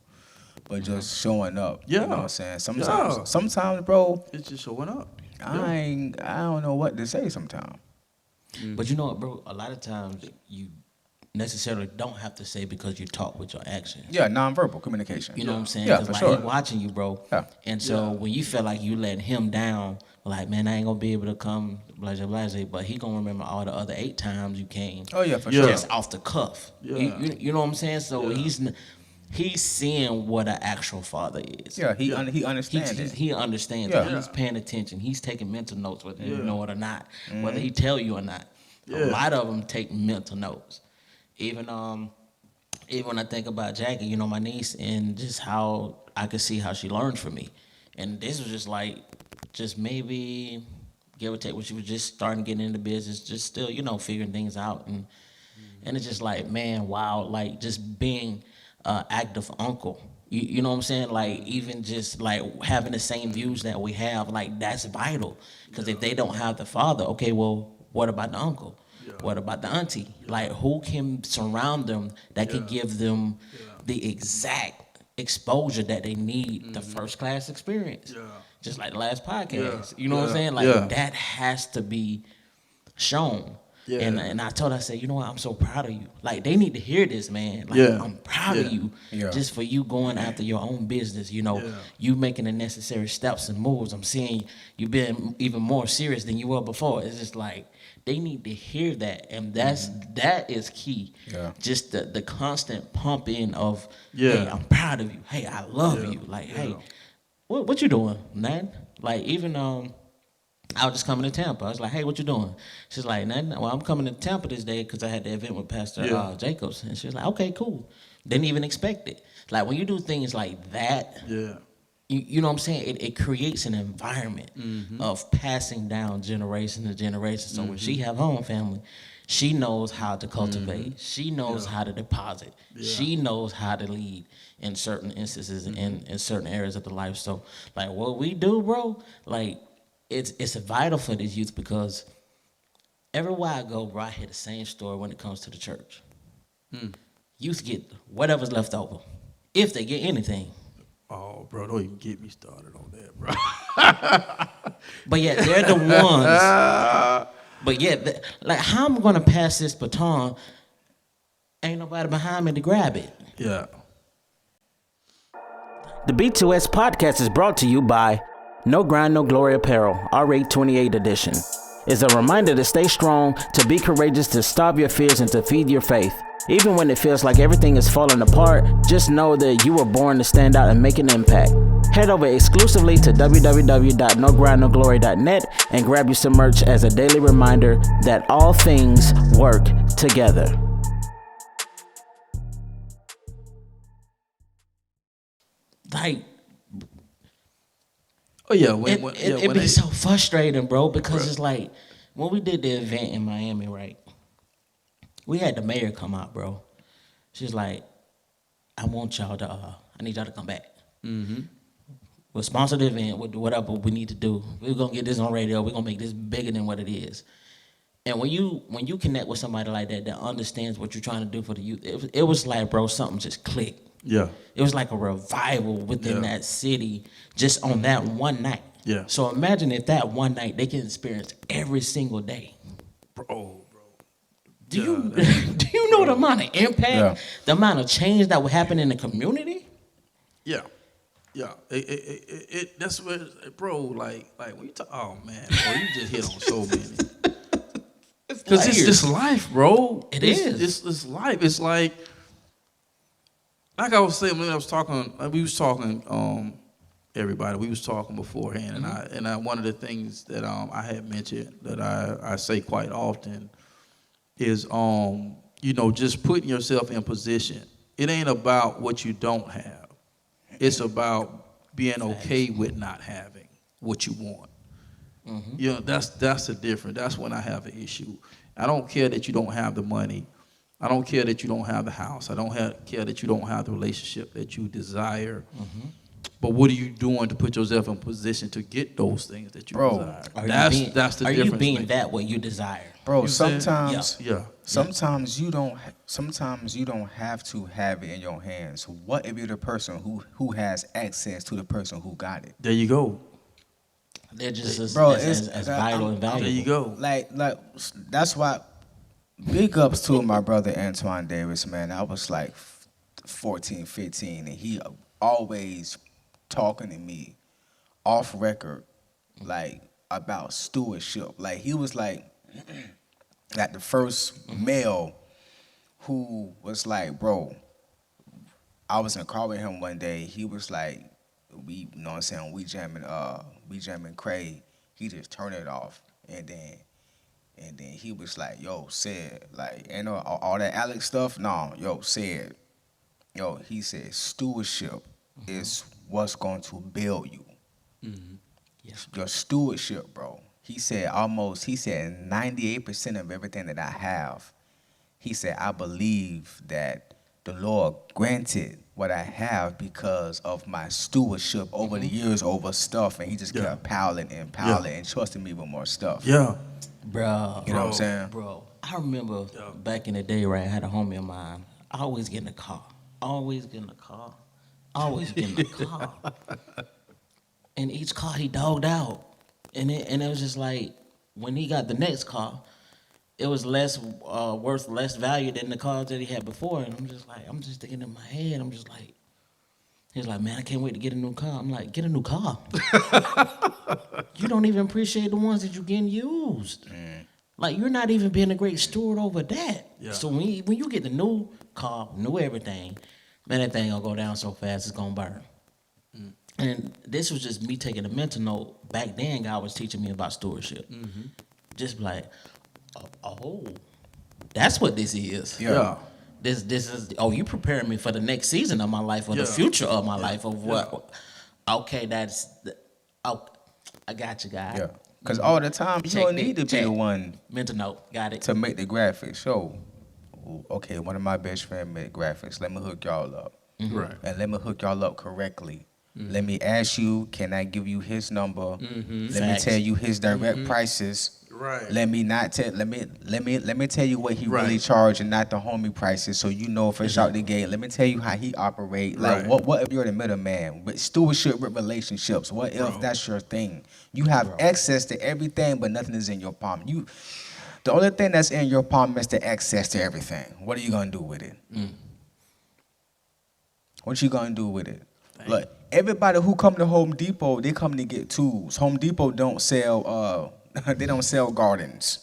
But just showing up, you know what I'm saying? Sometimes, bro,
it's just showing up.
I don't know what to say sometimes.
But you know what, bro? A lot of times you necessarily don't have to say because you talk with your actions.
Yeah, nonverbal communication.
You know what I'm saying?
Yeah,
for
like
sure.
He's
watching you, bro.
Yeah.
And so when you feel like you let him down, like, man, I ain't gonna be able to come, blah, blah, blah, but he gonna remember all the other 8 times you came.
Oh, yeah, for sure.
Just off the cuff.
Yeah.
You know what I'm saying? So he's seeing what an actual father is.
Yeah, he understands it.
He understands
Yeah.
it. He's paying attention. He's taking mental notes, whether you know it or not, whether he tell you or not. A lot of them take mental notes. Even when I think about Jackie, you know, my niece, and just how I could see how she learned from me. And this was just maybe, give or take, when she was just starting getting into business, just still, you know, figuring things out. And it's just like, man, wow, like just being active uncle, You know what I'm saying? Like, even just like having the same views that we have, like, that's vital. Because if they don't have the father, okay, well, what about the uncle? What about the auntie? Like, who can surround them that can give them the exact exposure that they need, the first class experience? Just like the last podcast. You know what I'm saying? Like, that has to be shown.
Yeah.
And I told her, I said, you know what, I'm so proud of you. Like, they need to hear this, man. Like, I'm proud of you just for you going after your own business, you know, you making the necessary steps and moves. I'm seeing you being even more serious than you were before. It's just like, they need to hear that. And that is key. Yeah. Just the constant pumping of, hey, I'm proud of you. Hey, I love you. Like, hey, what you doing, man? Like, even I was just coming to Tampa. I was like, hey, what you doing? She's like, nothing. Well, I'm coming to Tampa this day because I had the event with Pastor Jacobs. And she was like, okay, cool. Didn't even expect it. Like, when you do things like that, you know what I'm saying? It creates an environment of passing down generation to generation. So when she have her own family, she knows how to cultivate. She knows how to deposit. She knows how to lead in certain instances in certain areas of the life. So, like, what we do, bro, like, it's vital for these youth because everywhere I go, bro, I hear the same story when it comes to the church. Youth get whatever's left over, if they get anything.
Oh, bro, don't even get me started on that, bro.
But yeah, they're the ones. But yeah, like, how I'm gonna pass this baton? Ain't nobody behind me to grab it.
Yeah.
The B2S podcast is brought to you by No Grind, No Glory Apparel, R8 28 edition. It's a reminder to stay strong, to be courageous, to starve your fears, and to feed your faith. Even when it feels like everything is falling apart, just know that you were born to stand out and make an impact. Head over exclusively to www.nogrindnoglory.net and grab you some merch as a daily reminder that all things work together.
Like,
oh yeah,
it be so frustrating, bro, because it's like when we did the event in Miami, right? We had the mayor come out, bro. She's like, I want y'all to, I need y'all to come back. We'll sponsor the event, we'll do whatever we need to do. We're gonna get this on radio, we're gonna make this bigger than what it is. And when you connect with somebody like that understands what you're trying to do for the youth, it was like, bro, something just clicked.
Yeah.
It was like a revival within that city just on that one night.
Yeah.
So imagine if that one night they can experience every single day.
Bro.
Do you know the amount of impact, the amount of change that would happen in the community?
Yeah. That's what, bro. Like when you talk, oh man, bro, you just hit on so many. Because it's just life, bro. It's life. It's like I was saying when I was talking, we was talking, everybody. We was talking beforehand, and I one of the things that I had mentioned that I say quite often is just putting yourself in position. It ain't about what you don't have. It's about being okay with not having what you want. You know, that's the difference. That's when I have an issue. I don't care that you don't have the money. I don't care that you don't have the house. I don't care that you don't have the relationship that you desire. But what are you doing to put yourself in position to get those things that you desire? That's the difference.
Are you being that what you desire?
Bro,
You
sometimes
yeah.
sometimes you don't have to have it in your hands. What if you're the person who has access to the person who got it?
There you go.
They're just as vital and valuable.
There you go.
Like that's why big ups to my brother Antoine Davis, man. I was like 14, 15, and he always talking to me off record, like about stewardship. Like he was like the first male who was like, bro, I was in a car with him one day. He was like, we jamming Craig. He just turned it off, and then he was like, yo, said, like, you know, all that Alex stuff, no, he said stewardship is what's going to build you.
Yes.
Your stewardship, bro. He said 98% of everything that I have, he said, I believe that the Lord granted what I have because of my stewardship over the years over stuff, and he just kept piling and trusting me with more stuff.
Yeah.
Bro.
You know what I'm saying?
Bro, I remember back in the day, right, I had a homie of mine. I always get in the car. And each car he dogged out. And it was just like, when he got the next car, it was less worth less value than the cars that he had before. And I'm just thinking in my head, he's like, man, I can't wait to get a new car. I'm like, get a new car. You don't even appreciate the ones that you're getting used. Like, you're not even being a great steward over that. Yeah. So when you get the new car, new everything, man, that thing gonna go down so fast, it's gonna burn. And this was just me taking a mental note. Back then, God was teaching me about stewardship. Just like, oh, that's what this is.
Yeah.
This is, you preparing me for the next season of my life or the future of my life of what? Okay, I got you, guys.
Yeah. Because all the time, you don't need to be the one.
Mental note, got it.
To make the graphics. So, okay, one of my best friends made graphics. Let me hook y'all up.
Right.
And let me hook y'all up correctly. Let me ask you, can I give you his number? Let me tell you his direct prices.
Right.
Let me tell you what he really charged and not the homie prices, so you know if it's out the gate. Let me tell you how he operate. Like what if you're the middleman? With stewardship with relationships, what if that's your thing? You have access to everything, but nothing is in your palm. The only thing that's in your palm is the access to everything. What are you gonna do with it? What you gonna do with it? Look, everybody who come to Home Depot, they come to get tools. Home Depot don't sell they don't sell gardens.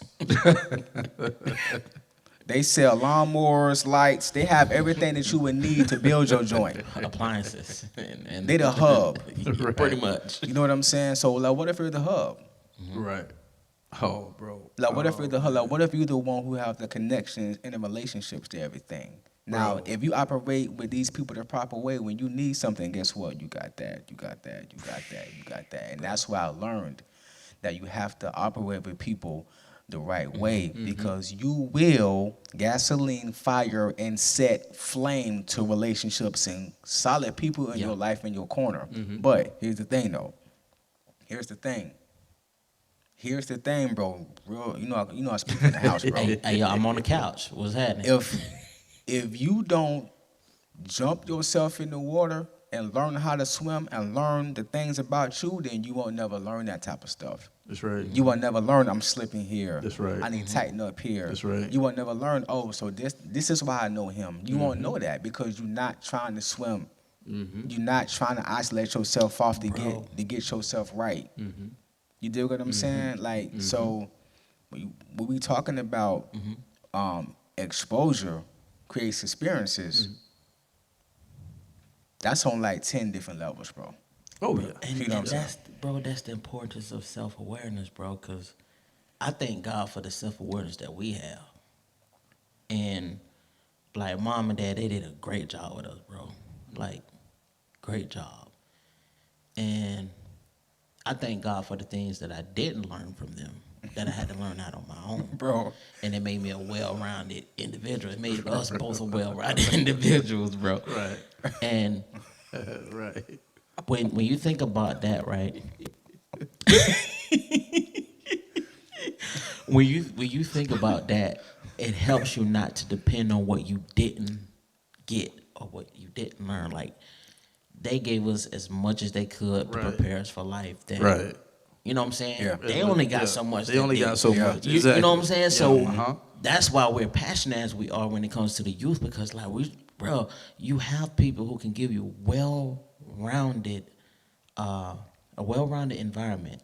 They sell lawnmowers, lights. They have everything that you would need to build your joint.
Appliances. And
they the hub.
Pretty much.
You know what I'm saying? So, like, what if you're the hub?
Right. Oh, bro.
Like, what if you're the hub? Like, what if you're the one who have the connections and the relationships to everything? Now, if you operate with these people the proper way, when you need something, guess what? You got that. And that's why I learned that you have to operate with people the right way, because you will gasoline, fire, and set flame to relationships and solid people in your life in your corner. But here's the thing, though. Here's the thing, bro. Real, you know I speak in the house, bro.
Hey, yo, I'm on the couch. What's happening?
If you don't jump yourself in the water and learn how to swim and learn the things about you, then you won't never learn that type of stuff.
That's right.
You won't never learn I'm slipping here.
That's right.
I need to tighten up here.
That's right.
You won't never learn, so this is why I know him. You won't know that because you're not trying to swim. You're not trying to isolate yourself off to get yourself right. You dig what I'm saying? Like, so when we talking about exposure creates experiences, that's on like 10 different levels, bro.
Oh, yeah.
And that's the importance of self-awareness, bro, because I thank God for the self-awareness that we have. And, like, mom and dad, they did a great job with us, bro. Like, great job. And I thank God for the things that I didn't learn from them, that I had to learn out on my own.
Bro.
And it made me a well-rounded individual. It made us both a well-rounded individuals, bro.
Right.
And
right.
When you think about that, right? when you think about that, it helps you not to depend on what you didn't get or what you didn't learn. Like, they gave us as much as they could to prepare us for life. That, you know what I'm saying? Yeah. They only got so much.
They only got so much.
You know what I'm saying? So that's why we're passionate as we are when it comes to the youth, because like you have people who can give you a well-rounded environment,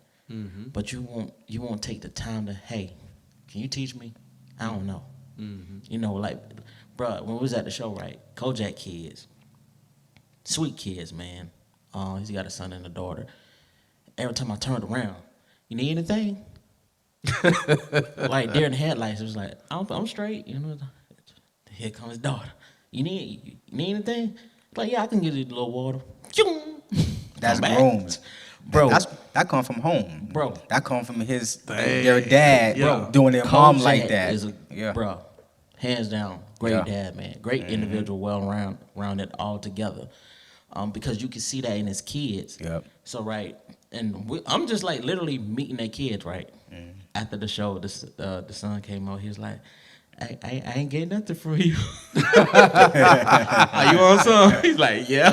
but you won't take the time to, hey, can you teach me? I don't know. You know, like, bro, when we was at the show, right? Kojak kids, sweet kids, man. He's got a son and a daughter. Every time I turned around, you need anything? Like, during the headlights, it was like, I'm straight. You know, here comes his daughter. You need anything? Like, yeah, I can get you a little water.
That's groomed. Bro, that come from home. Bro. That come from their dad doing their mom like that.
Bro, hands down, great dad, man, great individual, rounded all together. Because you can see that in his kids.
Yep.
So right, and I'm just like literally meeting their kids right after the show. The son came out. He was like, I ain't getting nothing from you. Are you on some? He's like, yeah.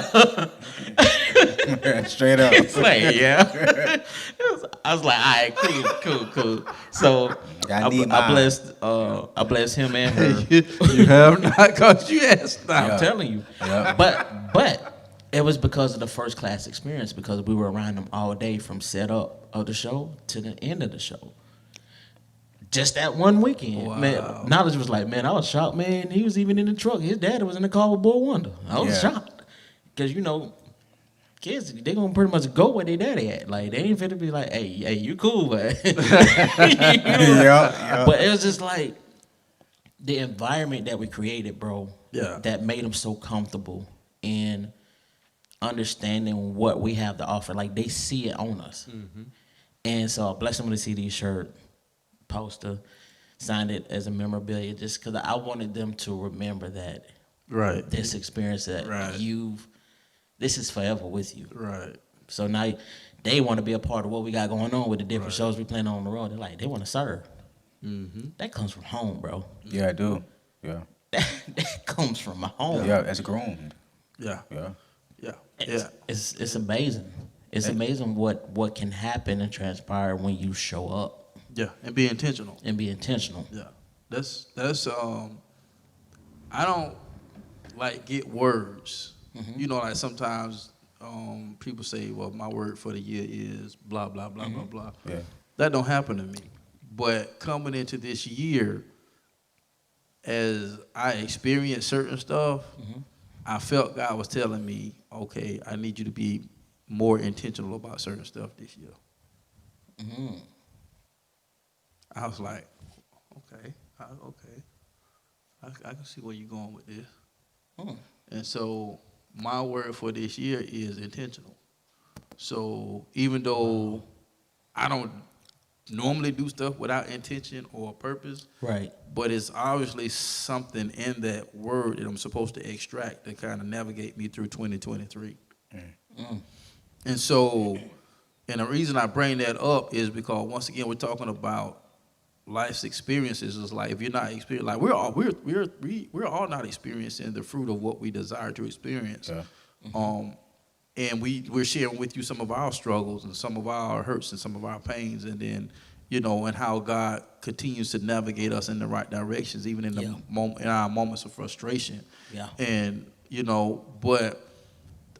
Straight up.
He's like, yeah. I was like, all right, cool. So I blessed him and her.
You have not, cause you asked now.
I'm telling you.
Yeah.
But it was because of the first class experience, because we were around them all day from setup of the show to the end of the show. Just that one weekend.
Wow.
Man, Knowledge was like, man, I was shocked, man. He was even in the truck. His dad was in the car with Boy Wonda. I was shocked. Because, kids, they going to pretty much go where their daddy at. Like, they ain't finna be like, hey, you cool, but. But it was just like the environment that we created, bro.
Yeah.
That made them so comfortable in understanding what we have to offer. Like, they see it on us. Mm-hmm. And so I blessed them with a CD shirt, poster, signed it as a memorabilia, just because I wanted them to remember that this experience that this is forever with you.
Right.
So now they want to be a part of what we got going on with the different shows we playing on the road. They're like, they want to serve. Mm-hmm. That comes from home, bro.
Yeah, I do. Yeah.
That comes from home.
Yeah, it's groomed.
Yeah.
Yeah.
It's amazing. It's amazing what can happen and transpire when you show up.
Yeah, and be intentional.
Yeah.
That's I don't like get words. Mm-hmm. Like sometimes people say, well, my word for the year is blah, blah, blah, blah, blah.
Yeah.
That don't happen to me. But coming into this year, as I experienced certain stuff, I felt God was telling me, okay, I need you to be more intentional about certain stuff this year. Mm-hmm. I was like, okay. I can see where you're going with this. And so my word for this year is intentional. So even though I don't normally do stuff without intention or purpose,
right?
But it's obviously something in that word that I'm supposed to extract to kind of navigate me through 2023. And so, and the reason I bring that up is because once again we're talking about life's experiences. Is like if you're not experiencing, like we're all not experiencing the fruit of what we desire to experience. Yeah. And we're sharing with you some of our struggles and some of our hurts and some of our pains, and then and how God continues to navigate us in the right directions, even in the in our moments of frustration.
Yeah.
And but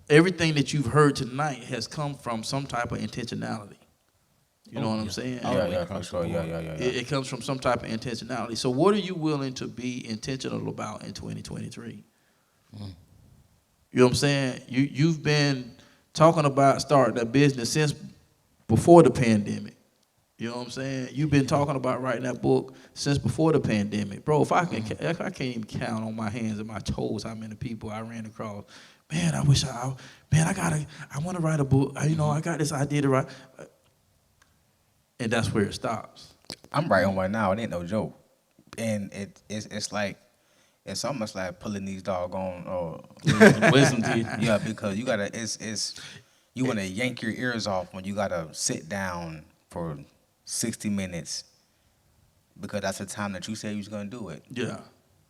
everything that you've heard tonight has come from some type of intentionality. You know what I'm saying? It comes from some type of intentionality. So what are you willing to be intentional about in 2023? You know what I'm saying? You've been talking about starting a business since before the pandemic. You know what I'm saying? You've been talking about writing that book since before the pandemic. Bro, if I can't even count on my hands and my toes how many people I ran across. Man, I want to write a book. I got this idea to write. And that's where it stops.
I'm writing one now. It ain't no joke. And it's like, it's almost like pulling these doggone
wisdom teeth.
Yeah, because you gotta, you want to yank your ears off when you gotta sit down for 60 minutes because that's the time that you said you was gonna do it.
Yeah.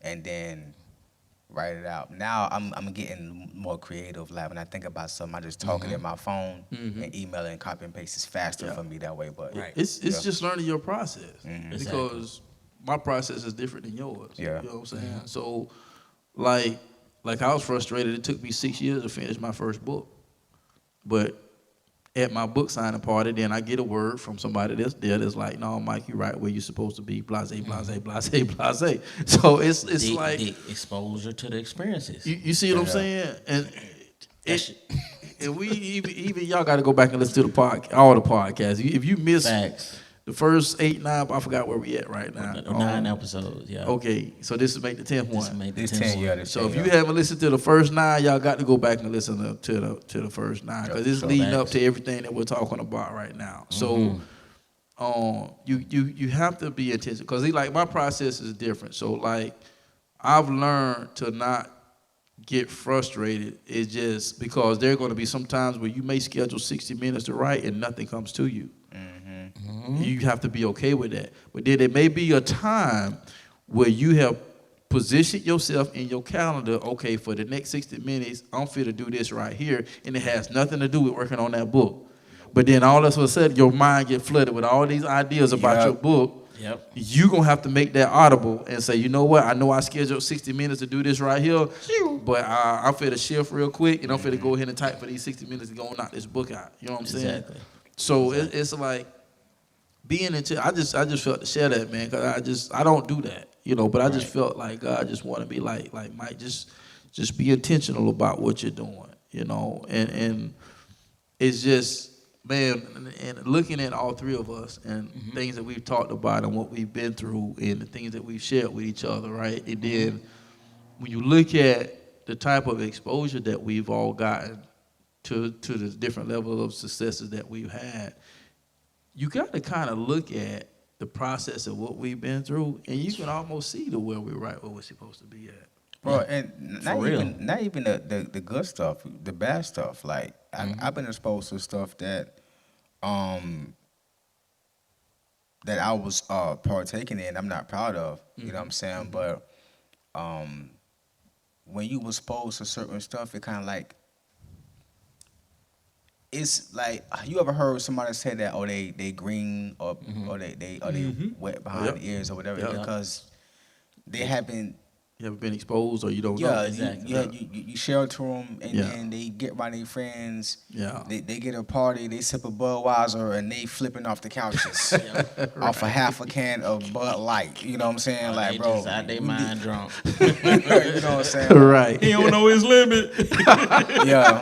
And then write it out. Now I'm getting more creative. Like when I think about something, I just talk it in my phone and email it and copy and paste is faster for me that way. But
it's just learning your process because my process is different than yours.
Yeah.
You know what I'm saying? So like I was frustrated. It took me 6 years to finish my first book. But at my book signing party, then I get a word from somebody that's there that's like, no, Mike, you're right where you're supposed to be, blase, blase, blase, blase. So it's like
the exposure to the experiences.
You see what I'm saying? And we even y'all got to go back and listen to all the podcasts. If you miss the first 8, 9, I forgot where we at right now.
9 episodes, yeah.
Okay, so this will make the 10th one.
This 10, yeah.
So if you haven't listened to the first 9, y'all got to go back and listen to the first 9 because it's leading up to everything that we're talking about right now. So you have to be intentional because like my process is different. So like I've learned to not get frustrated. It's just because there are going to be some times where you may schedule 60 minutes to write and nothing comes to you. You have to be okay with that. But then there may be a time where you have positioned yourself in your calendar, okay, for the next 60 minutes, I'm fit to do this right here, and it has nothing to do with working on that book. But then all of a sudden, your mind get flooded with all these ideas about your book.
Yep.
You're going to have to make that audible and say, you know what, I know I scheduled 60 minutes to do this right here, but I'm fit to shift real quick, and I'm fit to go ahead and type for these 60 minutes and go and knock this book out. You know what I'm saying?
Exactly.
So it's like, being into, I just felt to share that, man, because I don't do that, you know. But I just felt like God just wanted me, like Mike, just be intentional about what you're doing, you know. And it's just, man, and looking at all three of us and things that we've talked about and what we've been through and the things that we've shared with each other, right? And then when you look at the type of exposure that we've all gotten to the different levels of successes that we've had, you got to kind of look at the process of what we've been through, and you can almost see the where we're right where we're supposed to be at.
Bro, and not even the good stuff, the bad stuff. Like I've been exposed to stuff that that I was partaking in. I'm not proud of. You know what I'm saying? But when you was exposed to certain stuff, it kind of like, it's like, you ever heard somebody say that, oh, they green or they wet behind the ears or whatever, because they haven't.
You haven't been exposed, or you don't know.
Yeah,
Exactly.
You shelter them, and then they get around their friends.
Yeah.
They get a party, they sip a Budweiser, and they flipping off the couches off a half a can of Bud Light. You know what I'm saying? Like,
they
bro,
just out their mind drunk.
you know what I'm saying?
Right.
He don't know his limit.
Yeah.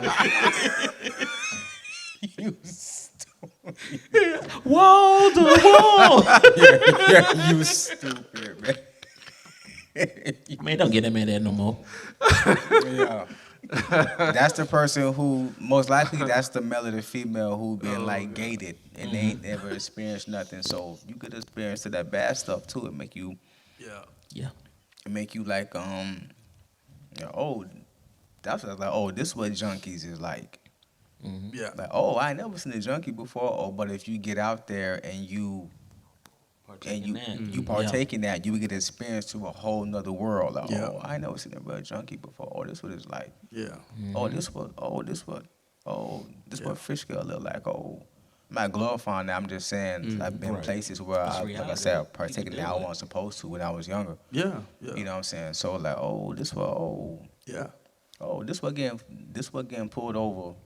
You stupid.
Wall to wall.
Yeah, you stupid, man.
Man, don't get him in there no more.
Yeah. That's the person who, most likely, that's the male or the female who been like gated and they ain't ever experienced nothing. So you could experience that bad stuff too. It make you,
Yeah.
it make you like, oh, that's what I was like, oh, this is what junkies is like.
Yeah.
Like, oh, I ain't never seen a junkie before. Oh, but if you get out there and you partake in that, you would get experience to a whole nother world. Like, oh, I ain't never seen a real junkie before. Oh, this what it's like.
Yeah.
Oh, this what fish girl look like. Oh, I'm not glorifying that. I'm just saying I've been places where like I said, partaking that I wasn't supposed to when I was younger.
Yeah.
You know what I'm saying? So like, oh, this what getting pulled over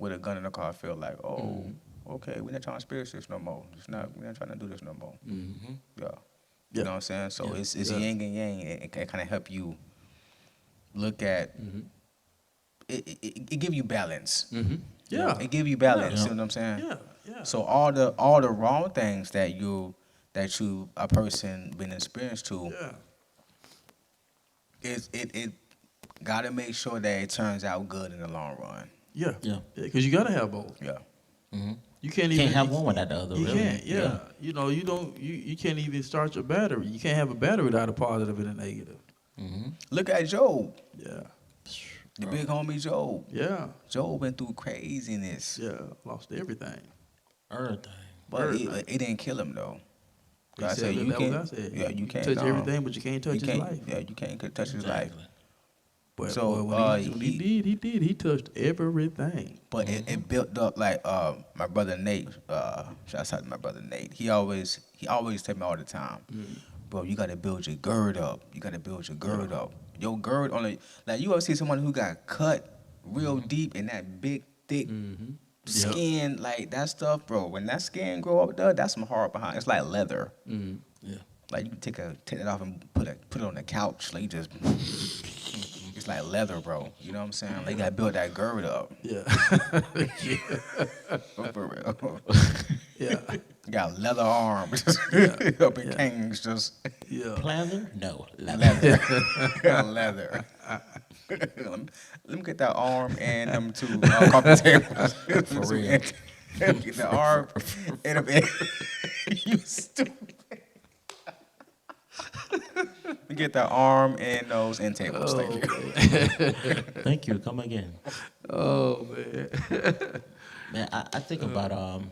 with a gun in the car feel like. Oh, okay, we're not trying to experience this no more. We're not trying to do this no more. Yeah. You know what I'm saying? So it's yin and yang. It kind of help you look at. It give you balance.
Yeah.
It give you balance. You know what I'm saying?
Yeah. Yeah.
So all the wrong things that a person been experienced to. It gotta make sure that it turns out good in the long run.
Yeah. Because you gotta have both.
Yeah.
You can't
have one without the other.
You
really.
can't. Yeah. You know, you can't even start your battery. You can't have a battery without a positive and a negative.
Look at Job.
Yeah.
The big homie Job.
Yeah.
Job went through craziness.
Yeah. Lost everything.
But it didn't kill him though. I said you can't. Yeah, you can't
touch everything, but you can't touch his life.
Yeah, you can't touch his life.
But
so
when he did. He touched everything.
But it built up like my brother Nate. Shout out to my brother Nate. He always tell me all the time, bro, you gotta build your gird up. You gotta build your gird up. Your gird only, like, you ever see someone who got cut real deep in that big thick skin, like that stuff, bro. When that skin grow up, that's some hard behind. It's like leather.
Yeah.
Like you can take it off and put it on the couch. Like you just, it's like leather, bro. You know what I'm saying? Like you gotta build that gird up.
Yeah.
For real.
Yeah.
You got leather arms. Up in Kings, just.
Yeah. Pleather? No.
Leather. Leather. Let me get that arm and them two coffee tables. For real. Get the arm and you stupid. We get the arm and nose and tables. Thank you.
Thank you. Come again.
Oh man.
Man, I think about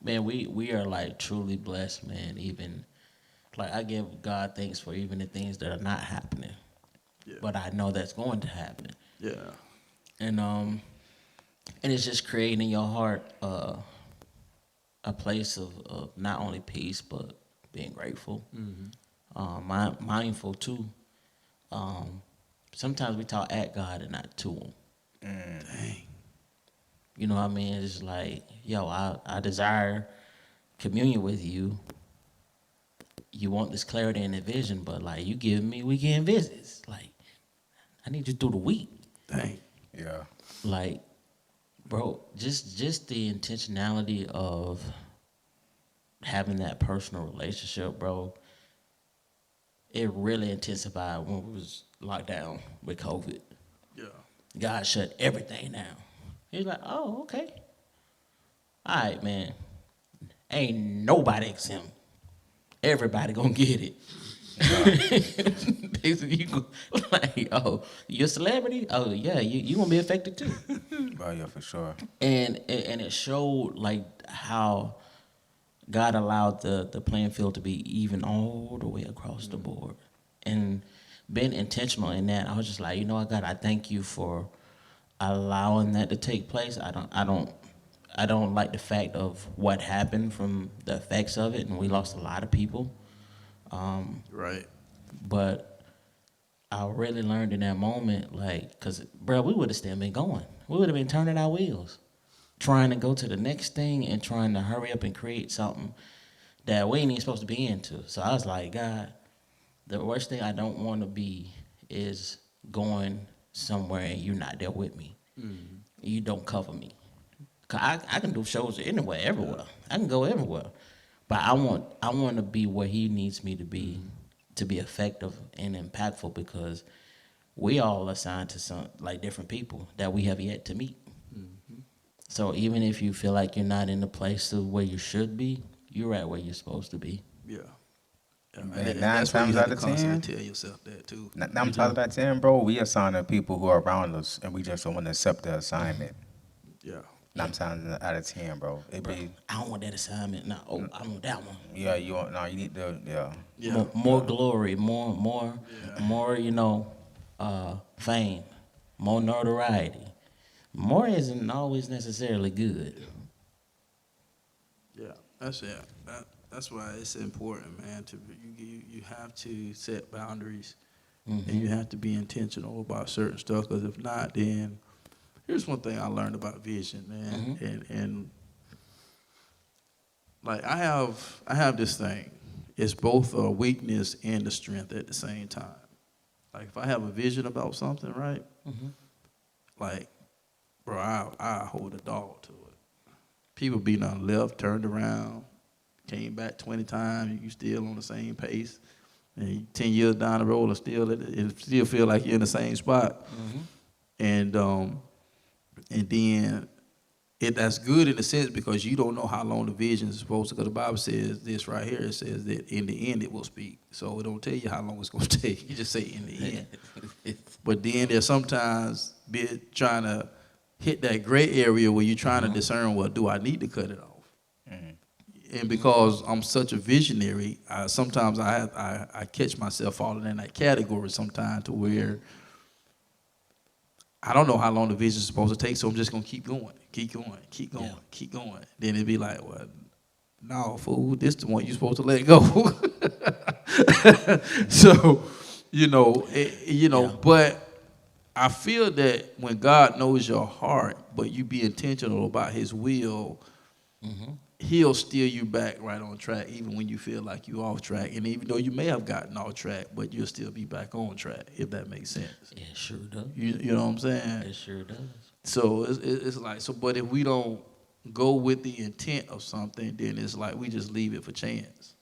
man, we are like truly blessed, man. Even like I give God thanks for even the things that are not happening.
Yeah.
But I know that's going to happen.
Yeah.
And it's just creating in your heart a place of not only peace but being grateful, mindful too. Sometimes we talk at God and not to Him.
Dang.
You know what I mean? It's like, yo, I desire communion with you. You want this clarity and the vision, but like you give me weekend visits. Like I need you through the week.
Dang.
Yeah.
Like, bro, just the intentionality of having that personal relationship, bro. It really intensified when we was locked down with COVID.
Yeah.
God shut everything down. He's like, oh, okay. All right, man. Ain't nobody exempt. Everybody gonna get it. Basically, you go, like, oh, you're a celebrity? Oh, yeah, you gonna be affected too.
Oh yeah, for sure.
And it showed like how God allowed the playing field to be even all the way across the board. And being intentional in that, I was just like, you know what, God, I thank you for allowing that to take place. I don't like the fact of what happened from the effects of it, and we lost a lot of people.
Right.
But I really learned in that moment, like, cause bro, we would have still been going. We would have been turning our wheels, trying to go to the next thing and trying to hurry up and create something that we ain't even supposed to be into. So I was like, God, the worst thing I don't want to be is going somewhere and you're not there with me. You don't cover me. Cause I can do shows anywhere, everywhere. I can go everywhere, but I want to be where He needs me to be effective and impactful, because we all assigned to some like different people that we have yet to meet. So even if you feel like you're not in the place of where you should be, you're right where you're supposed to be.
Yeah.
Man,
And
9
that's why you
times
have
out
to
of
constantly
10.
tell yourself that too.
9 times out of 10, bro, we assign the people who are around us, and we just don't want to accept the assignment.
Yeah.
9 times out of 10, bro. It
Bro,
be
I don't want that assignment. No, I want that one.
yeah. You want no. You need to
Yeah.
More glory, more, you know, fame, more notoriety. More isn't always necessarily good.
Yeah. That's it. That's why it's important, man. You have to set boundaries, and you have to be intentional about certain stuff. Because if not, then here's one thing I learned about vision, man. And like I have this thing. It's both a weakness and a strength at the same time. Like if I have a vision about something, right? Like, bro, I hold a dog to it. People being on the left, turned around, came back 20 times, you still on the same pace. And 10 years down the road, it still feel like you're in the same spot. And then that's good in a sense because you don't know how long the vision is supposed to. Because the Bible says this right here. It says that in the end it will speak. So it don't tell you how long it's going to take. You just say in the end. But then there's sometimes trying to hit that gray area where you're trying to discern, well, do I need to cut it off? And because I'm such a visionary, sometimes I catch myself falling in that category sometimes to where I don't know how long the vision is supposed to take, so I'm just going to keep going. Then it'd be like, well, no, fool, this the one you're supposed to let go. So, but I feel that when God knows your heart, but you be intentional about His will, He'll steer you back right on track, even when you feel like you're off track. And even though you may have gotten off track, but you'll still be back on track, if that makes sense.
Yeah, it sure does.
You know what I'm saying?
It sure does.
So it's like, but if we don't go with the intent of something, then it's like we just leave it for chance.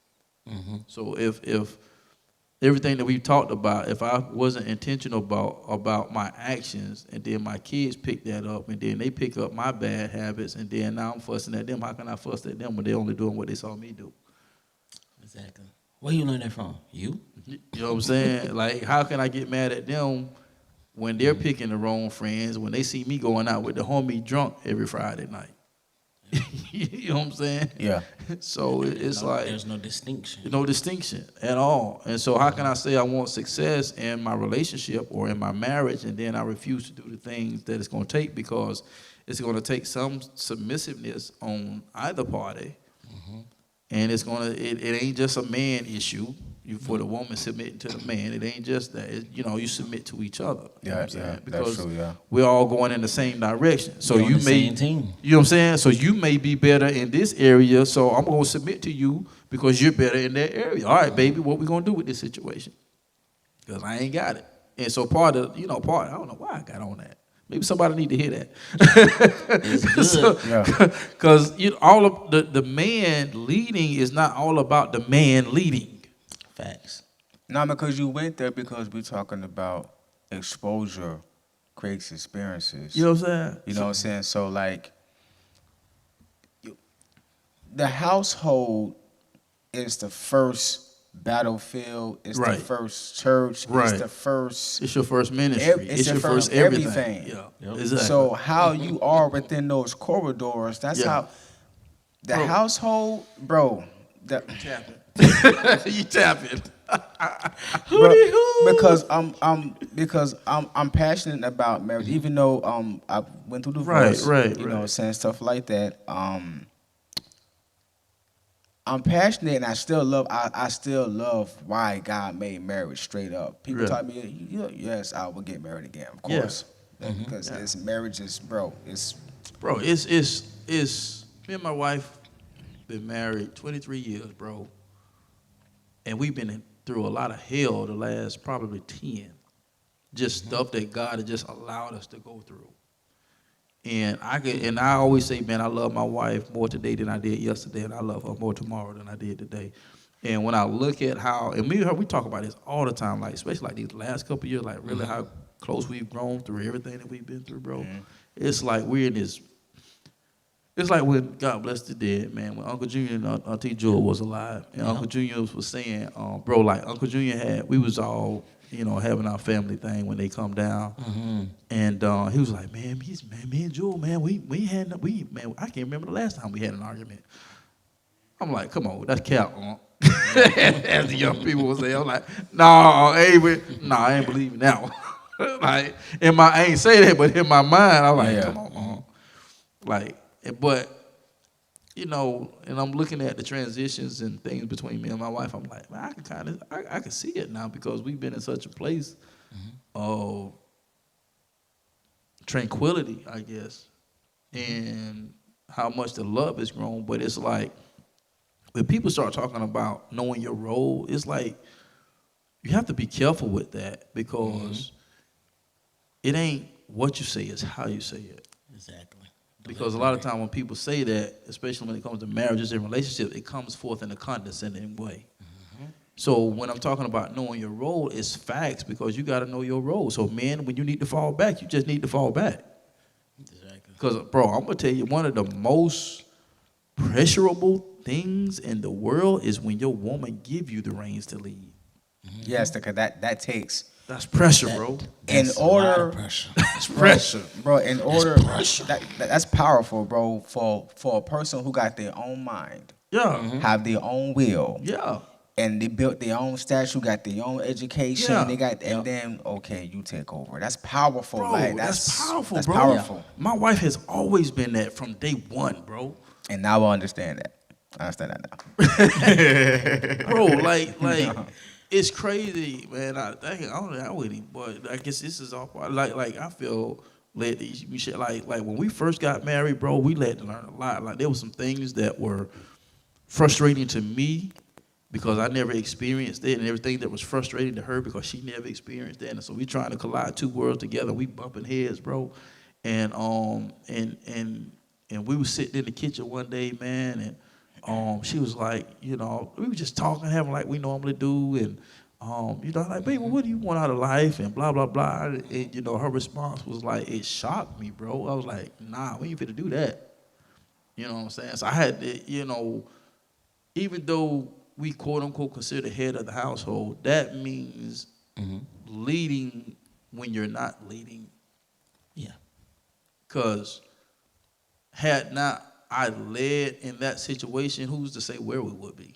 So if everything that we talked about, if I wasn't intentional about my actions, and then my kids pick that up, and then they pick up my bad habits, and then now I'm fussing at them, how can I fuss at them when they're only doing what they saw me do?
Exactly. Where you learn that from? You?
You know what I'm saying? Like, how can I get mad at them when they're picking the wrong friends, when they see me going out with the homie drunk every Friday night? You know what I'm saying?
Yeah.
So it's like
there's no distinction.
no distinction at all. And so how can I say I want success in my relationship or in my marriage, and then I refuse to do the things that it's going to take, because it's going to take some submissiveness on either party, and it's going to it ain't just a man issue. For the woman submitting to the man, it ain't just that. You submit to each other. You know what I'm saying? Because
that's true, yeah.
we're all going in the same direction. So
You're on
you
the
may,
same team.
you know what I'm saying? So you may be better in this area, so I'm gonna submit to you because you're better in that area. All right, baby, what we gonna do with this situation? Because I ain't got it. And so part, I don't know why I got on that. Maybe somebody need to hear that.
It's good.
Because all of the man leading is not all about the man leading.
Facts.
No, because you went there because we're talking about exposure creates experiences.
You know what I'm saying?
You know what I'm saying? So, like, the household is the first battlefield. It's
Right.
the first church.
Right.
It's the first.
It's your first ministry.
It's
your
your
first
first
everything.
everything.
Yeah.
Yep.
Exactly.
So, how you are within those corridors, that's
Yeah.
how the
Bro.
household, bro.
Tap it. You tap it.
Because I'm passionate about marriage, even though I went through divorce,
Right,
you know what I'm saying, stuff like that. I'm passionate, and I still love why God made marriage straight up. People
Really?
taught me, yes, I will get married again, of
Yeah.
course, because this marriage is, bro, it's
me and my wife been married 23 years, bro. And we've been through a lot of hell the last probably 10. Just stuff that God has just allowed us to go through. And I always say, man, I love my wife more today than I did yesterday, and I love her more tomorrow than I did today. And when I look at how, and me and her, we talk about this all the time, like especially like these last couple of years, like really how close we've grown through everything that we've been through, bro. It's like we're in this. It's like when God bless the dead, man, when Uncle Junior and Auntie Jewel was alive, and Uncle Junior was saying, bro, like Uncle Junior we was all, having our family thing when they come down, and he was like, man, me and Jewel, man, we man, I can't remember the last time we had an argument. I'm like, come on, that's cap, as the young people would say. I'm like, I ain't believing that one. Like, I ain't say that, but in my mind, I'm like, come on, like. But, and I'm looking at the transitions and things between me and my wife. I'm like, man, I can see it now, because we've been in such a place of tranquility, I guess, and how much the love has grown. But it's like, when people start talking about knowing your role, it's like, you have to be careful with that, because it ain't what you say, it's how you say it.
Exactly.
Because a lot of times when people say that, especially when it comes to marriages and relationships, it comes forth in a condescending way. So when I'm talking about knowing your role, it's facts, because you got to know your role. So men, when you need to fall back, you just need to fall back.
Exactly.
Because, bro, I'm going to tell you, one of the most pressurable things in the world is when your woman give you the reins to lead.
yes, because that takes.
That's pressure, bro.
In
That's a lot of
order,
pressure.
That's pressure.
bro. In order, that's powerful, bro. For a person who got their own mind,
Yeah.
have their own will,
Yeah.
and they built their own statue, got their own education.
Yeah.
They got, and then you take over. That's powerful,
Bro,
like
that's powerful,
that's
bro.
powerful.
My wife has always been that from day one, bro.
And now I understand that. I understand that now.
Bro, like it's crazy, man. I don't know with him, but I guess this is all part. Like I feel led to we should like when we first got married, bro. We had to learn a lot. Like there were some things that were frustrating to me because I never experienced it, and everything that was frustrating to her because she never experienced that. And so we trying to collide two worlds together. We bumping heads, bro. And we were sitting in the kitchen one day, man, and she was like, we were just talking, having like we normally do, and like, baby, what do you want out of life, and blah blah blah. And her response was like, it shocked me, bro. I was like, nah, we ain't finna do that. You know what I'm saying? So I had to, even though we quote unquote consider head of the household, that means leading when you're not leading.
Yeah.
Because had not I led in that situation, who's to say where we would be?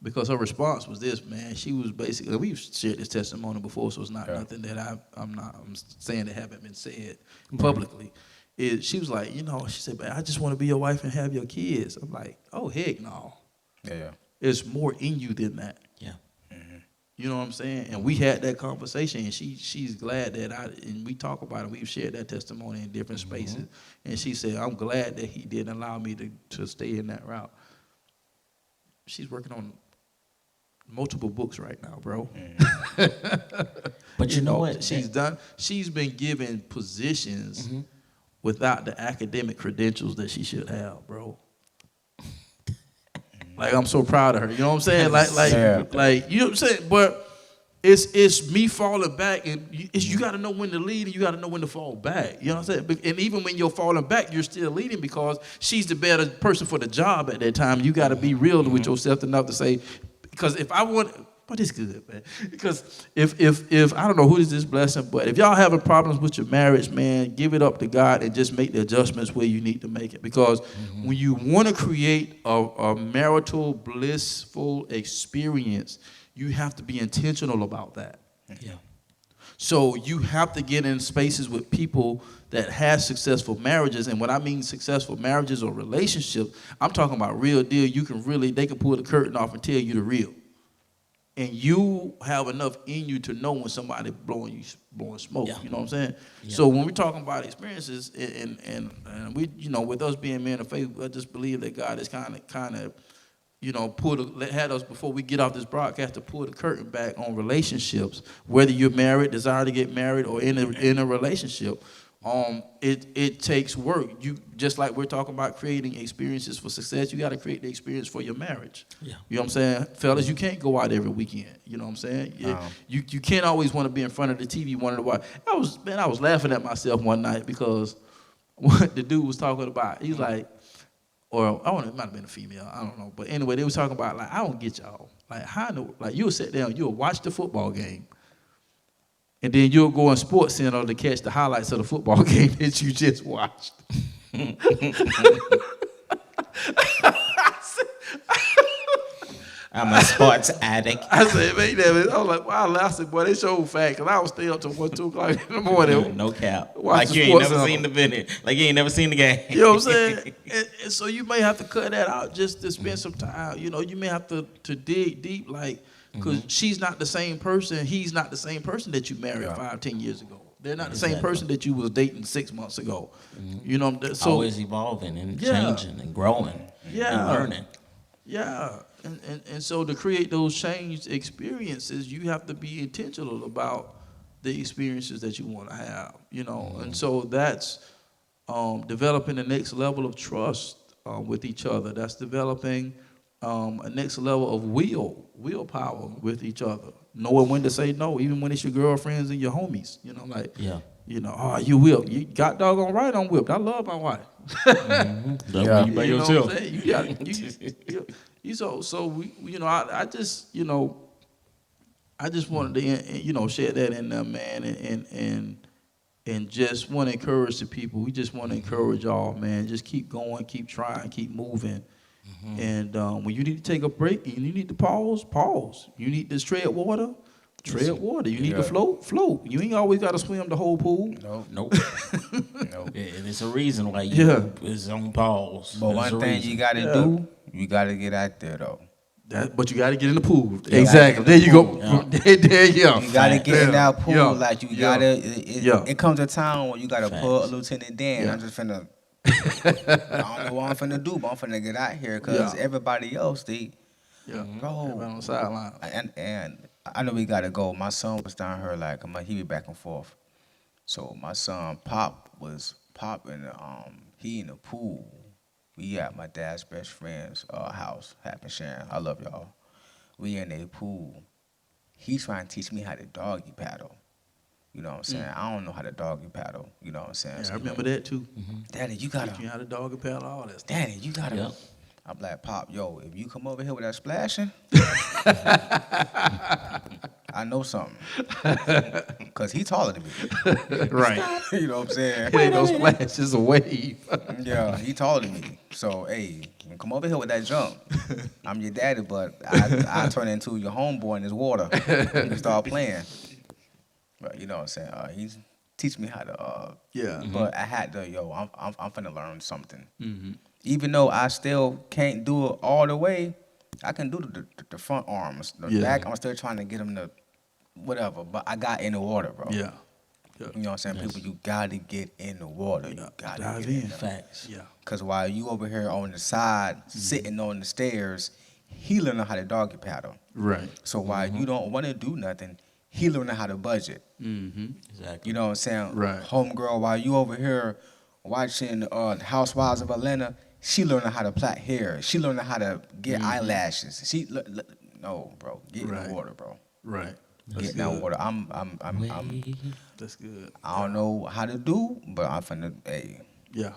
Because her response was this, man. She was basically, we've shared this testimony before, so it's not nothing that I'm saying that haven't been said publicly. She was like, she said, man, I just want to be your wife and have your kids. I'm like, oh, heck no.
Yeah.
There's more in you than that.
Yeah.
You know what I'm saying? And we had that conversation, and she's glad that and we talk about it. We've shared that testimony in different spaces. And she said, I'm glad that he didn't allow me to stay in that route. She's working on multiple books right now, bro.
But you know what?
She's been given positions without the academic credentials that she should have, bro. Like, I'm so proud of her. You know what I'm saying? Like, you know what I'm saying? But it's me falling back, and you got to know when to lead and you got to know when to fall back. You know what I'm saying? And even when you're falling back, you're still leading because she's the better person for the job at that time. You got to be real with yourself enough to say, because if I want, but it's good, man. Because if I don't know who is this blessing, but if y'all having problems with your marriage, man, give it up to God and just make the adjustments where you need to make it. Because when you want to create a marital, blissful experience, you have to be intentional about that.
Yeah.
So you have to get in spaces with people that have successful marriages. And when I mean successful marriages or relationships, I'm talking about real deal. They can pull the curtain off and tell you the real. And you have enough in you to know when somebody blowing smoke.
Yeah.
You know what I'm saying?
Yeah.
So when we're talking about experiences, and we, with us being men of faith, I just believe that God is kind of, had us before we get off this broadcast to pull the curtain back on relationships, whether you're married, desire to get married, or in a relationship. It takes work. You just like we're talking about creating experiences for success. You got to create the experience for your marriage.
Yeah.
You know what I'm saying, fellas? You can't go out every weekend. You know what I'm saying? You can't always want to be in front of the TV wondering why. I was laughing at myself one night because what the dude was talking about. He's like, or I don't know, it might have been a female. I don't know, but anyway, they was talking about like, I don't get y'all. Like, how you'll sit down, you'll watch the football game. And then you'll go in Sports Center to catch the highlights of the football game that you just watched.
I'm a sports addict.
I said, man, I was like, wow, I said, boy, they so fat, because I was stay up till 1, 2 o'clock in the morning.
No cap.
Watch
Like you ain't never seen the video. Like you ain't never seen the game.
You know what I'm saying? And so you may have to cut that out just to spend some time. You may have to dig deep, like, because she's not the same person. He's not the same person that you married 5, 10 years ago. They're not the same person that you was dating 6 months ago. You know, so
always evolving and changing and growing and learning.
Yeah, and so to create those changed experiences, you have to be intentional about the experiences that you want to have. And so that's developing the next level of trust with each other. That's developing a next level of willpower with each other. Knowing when to say no, even when it's your girlfriends and your homies. You whipped. You got doggone right I'm whipped. I love my wife.
You by yourself.
I just wanted to, share that in there, man, and just want to encourage the people. We just want to encourage y'all, man. Just keep going, keep trying, keep moving. And when you need to take a break and you need to pause. You need to tread water. You need to float. You ain't always got to swim the whole pool.
Nope. And it's a reason why you is on pause.
But one thing you got to do, you got to get out there, though.
But you got to get in the pool. Exactly. There you go.
Yeah.
There you go.
You got to get in that pool.
Yeah.
Like, you got to, it comes a time when you got to pull a Lieutenant Dan.
Yeah.
I'm just finna, I don't know what I'm finna do, but I'm finna get out here because everybody else, bro.
Everybody on the sideline.
And I know we got to go. My son was down here, like, he be back and forth. So my son, Pop, and he in the pool. We at my dad's best friend's house, Happy Sharon. I love y'all. We in a pool. He's trying to teach me how to doggy paddle. You know what I'm saying? I don't know how to doggy paddle. You know what I'm saying?
Yeah, I remember that too.
Daddy, you gotta
teach me how to doggy paddle, all that stuff.
Daddy, you gotta. I'm like, Pop, yo, if you come over here with that splashing, I know something. Because he taller than me.
Right.
You know what I'm saying?
It ain't no splash, it's a wave.
Yeah, he taller than me. So, hey, come over here with that jump. I'm your daddy, but I turn into your homeboy in this water. You start playing. But you know what I'm saying? He's teach me how to.
Yeah.
But I had to, I'm finna learn something. Even though I still can't do it all the way, I can do the front arms. The back, I'm still trying to get them to whatever. But I got in the water, bro.
Yeah.
You know what I'm saying?
Yes.
People, you gotta get in the water. You gotta
Dive
get in
in.
there.
Facts.
Yeah.
Because while you over here on the side, sitting on the stairs, he learning how to doggy paddle.
Right.
So while you don't want to do nothing, he learning how to budget.
Exactly.
You know what I'm saying?
Right.
Homegirl, while you over here watching Housewives of Atlanta, she learning how to plait hair. She learning how to get eyelashes. No, bro. Get in
Right.
the water, bro.
Right.
Get in that water.
That's good.
I don't know how to do, but I'm finna, hey,
Yeah.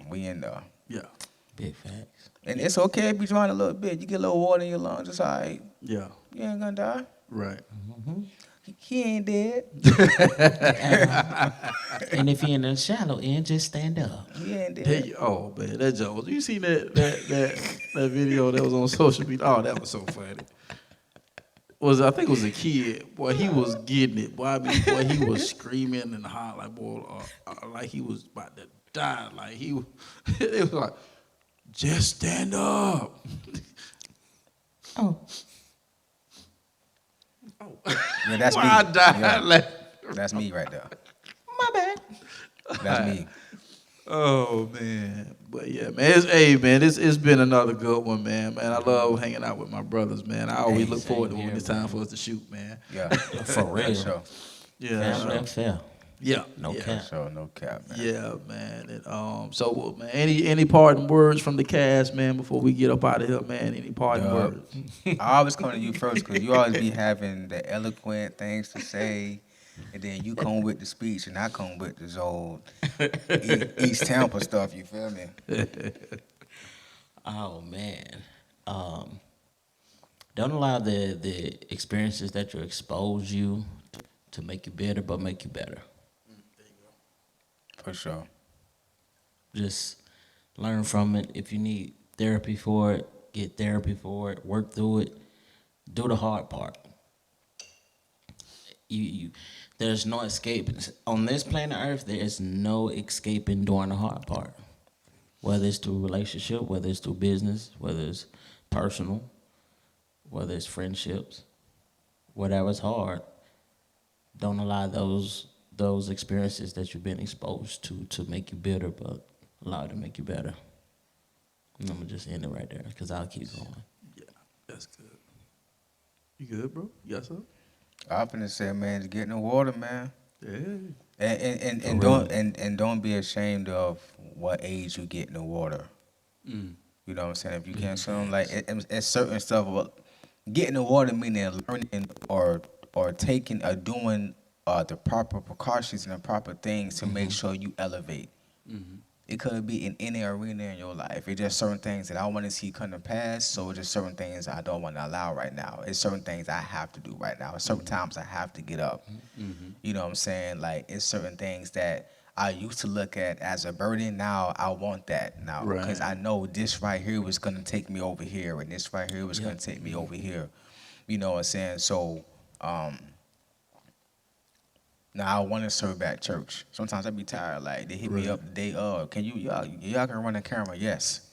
we in there.
Yeah.
Big facts.
And it's okay if you drown a little bit. You get a little water in your lungs, it's all right.
Yeah.
You ain't gonna die.
Right.
He ain't dead.
And if you're in the shallow end, just stand up.
He ain't dead.
Hey, oh man, that joke. You seen that video that was on social media? Oh, that was so funny. I think it was a kid. Boy, he was getting it. Boy, I mean, boy, he was screaming and hollering like, boy, like he was about to die. Like it was like, just stand up.
Oh.
Yeah, that's me.
Why I died?
Yeah,
Like,
that's me right there.
My bad.
That's me.
oh man, but yeah, man. It's been another good one, man. I love hanging out with my brothers, man. I always look forward to when it's time for us to shoot, man.
Yeah.
For real.
Sure.
Yeah,
Family affair.
yeah,
No
yeah.
cap.
Sure, no cap, man.
Yeah, man. And, so man, any parting words from the cast, man, before we get up out of here, man? Any parting
Dub.
words?
I always come to you first because you always be having the eloquent things to say, and then you come with the speech, and I come with this old East Tampa stuff. You feel me?
Oh man. Don't allow the experiences that you expose you to make you better, but make you better.
For sure.
Just learn from it. If you need therapy for it, get therapy for it. Work through it. Do the hard part. There's no escape on this planet Earth. There is no escaping doing the hard part. Whether it's through relationship, whether it's through business, whether it's personal, whether it's friendships, whatever's hard. Don't allow those experiences that you've been exposed to make you bitter, but allow it to make you better. And I'm gonna just end it right there because I'll keep going.
Yeah, that's good. You good, bro? You got something?
I'm finna say, man, just get in the water, man.
Yeah.
And don't be ashamed of what age you get in the water. You know what I'm saying? If you can't swim, like it's certain stuff. But getting in the water meaning learning or taking or doing the proper precautions and the proper things to make sure you elevate. It could be in any arena in your life. It's just certain things that I want to see come to pass. So it's just certain things I don't want to allow right now. It's certain things I have to do right now. It's certain times I have to get up. You know what I'm saying? Like it's certain things that I used to look at as a burden. Now I want that now because I know this right here was gonna take me over here, and this right here was gonna take me over here. You know what I'm saying? So now I want to serve at church. Sometimes I be tired. Like they hit me up the day of. Can y'all can run the camera? Yes.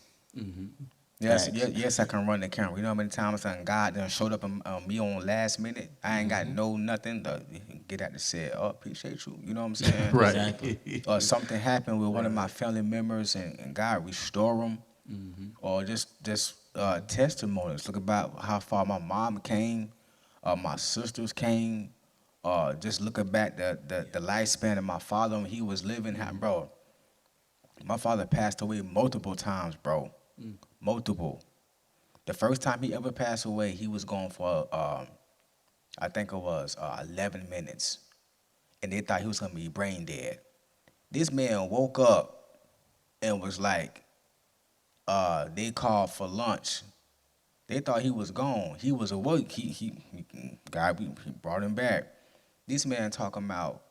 Yes, I can run the camera. You know how many times God done showed up on me on last minute? I ain't got nothing to get out the set. Oh, appreciate you. You know what I'm saying?
Right.
Exactly.
Or something happened with one of my family members and God restore them. Or just testimonies. Look about how far my mom came, my sisters came. Just looking back the lifespan of my father when he was living, bro. My father passed away multiple times, bro. Multiple. The first time he ever passed away, he was gone for I think it was 11 minutes, and they thought he was gonna be brain dead. This man woke up and was like they called for lunch. They thought he was gone. He was awake. He brought him back. This man talking about,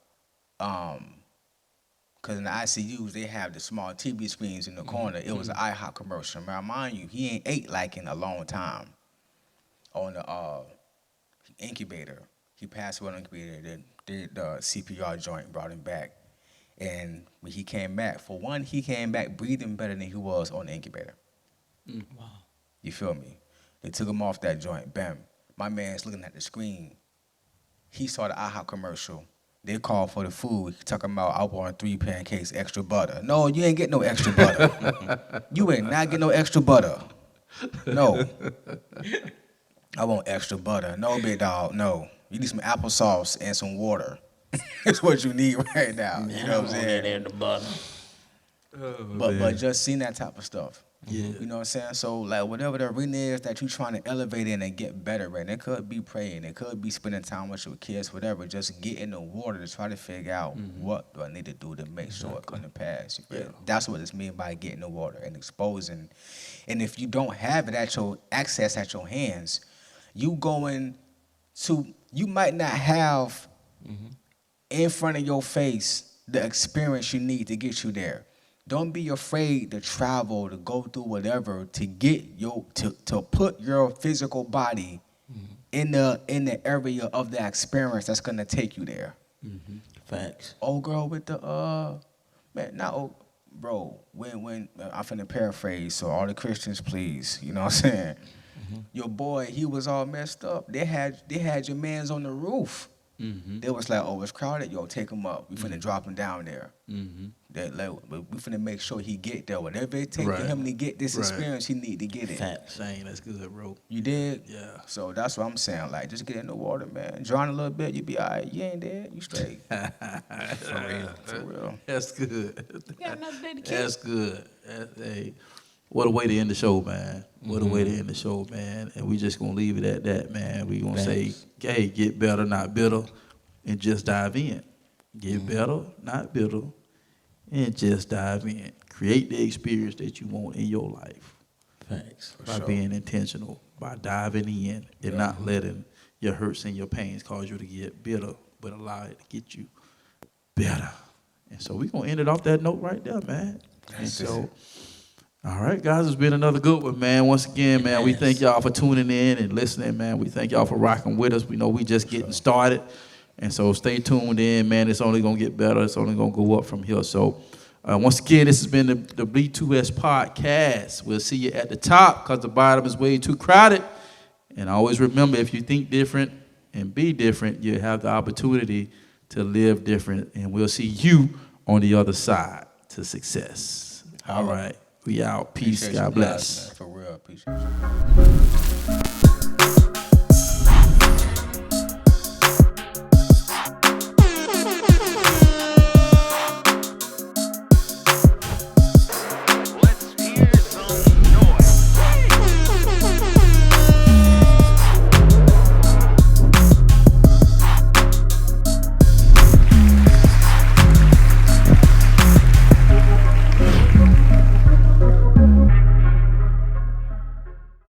because in the ICUs, they have the small TV screens in the corner. It was an IHOP commercial. Now, mind you, he ain't ate like in a long time on the incubator. He passed away on the incubator. The CPR joint brought him back. And when he came back, for one, he came back breathing better than he was on the incubator.
Wow.
You feel me? They took him off that joint. Bam. My man's looking at the screen. He saw the IHOP commercial. They called for the food. He talking about, I want 3 pancakes, extra butter. No, you ain't get no extra butter. You ain't not get no extra butter. No. I want extra butter. No, big dog, no. You need some applesauce and some water. That's what you need right now.
Man,
you know what I'm saying?
In the butter.
But just seeing that type of stuff.
Yeah.
You know what I'm saying? So, like, whatever the arena is that you're trying to elevate in and get better in, it could be praying, it could be spending time with your kids, whatever. Just get in the water to try to figure out what do I need to do to make sure it come to pass. You feel? That's what it's mean by getting in the water and exposing. And if you don't have it at your access at your hands, you might not have in front of your face the experience you need to get you there. Don't be afraid to travel, to go through whatever, to get to put your physical body in the area of the experience that's gonna take you there.
Facts.
Old girl with the man, not old bro. When I'm finna paraphrase, so all the Christians, please, you know what I'm saying? Your boy, he was all messed up. They had your mans on the roof. They was like, oh, it's crowded. Yo, take him up. We finna drop him down there. We finna make sure he get there. Whatever it take for him to get this experience, he need to get it.
Dang, that's good, bro.
You did?
Yeah.
So that's what I'm saying. Like, just get in the water, man. Drown a little bit, you be all right. You ain't dead. You straight. For real. For real.
That's good.
You got another baby kid?
That's good. Hey, what a way to end the show, man. What a way to end the show, man. And we just going to leave it at that, man. We going to say, hey, get better, not bitter, and just dive in. Get better, not bitter, and just dive in. Create the experience that you want in your life.
Facts.
By being intentional, by diving in and not letting your hurts and your pains cause you to get bitter, but allow it to get you better. And so we're going to end it off that note right there, man. And so, all right, guys, it's been another good one, man. Once again, man, we thank y'all for tuning in and listening, man. We thank y'all for rocking with us. We know we just getting started. And so stay tuned in, man. It's only going to get better. It's only going to go up from here. So once again, this has been the B2S podcast. We'll see you at the top because the bottom is way too crowded. And always remember, if you think different and be different, you have the opportunity to live different. And we'll see you on the other side to success. All right. We out. Peace. God bless.
For real. Appreciate you.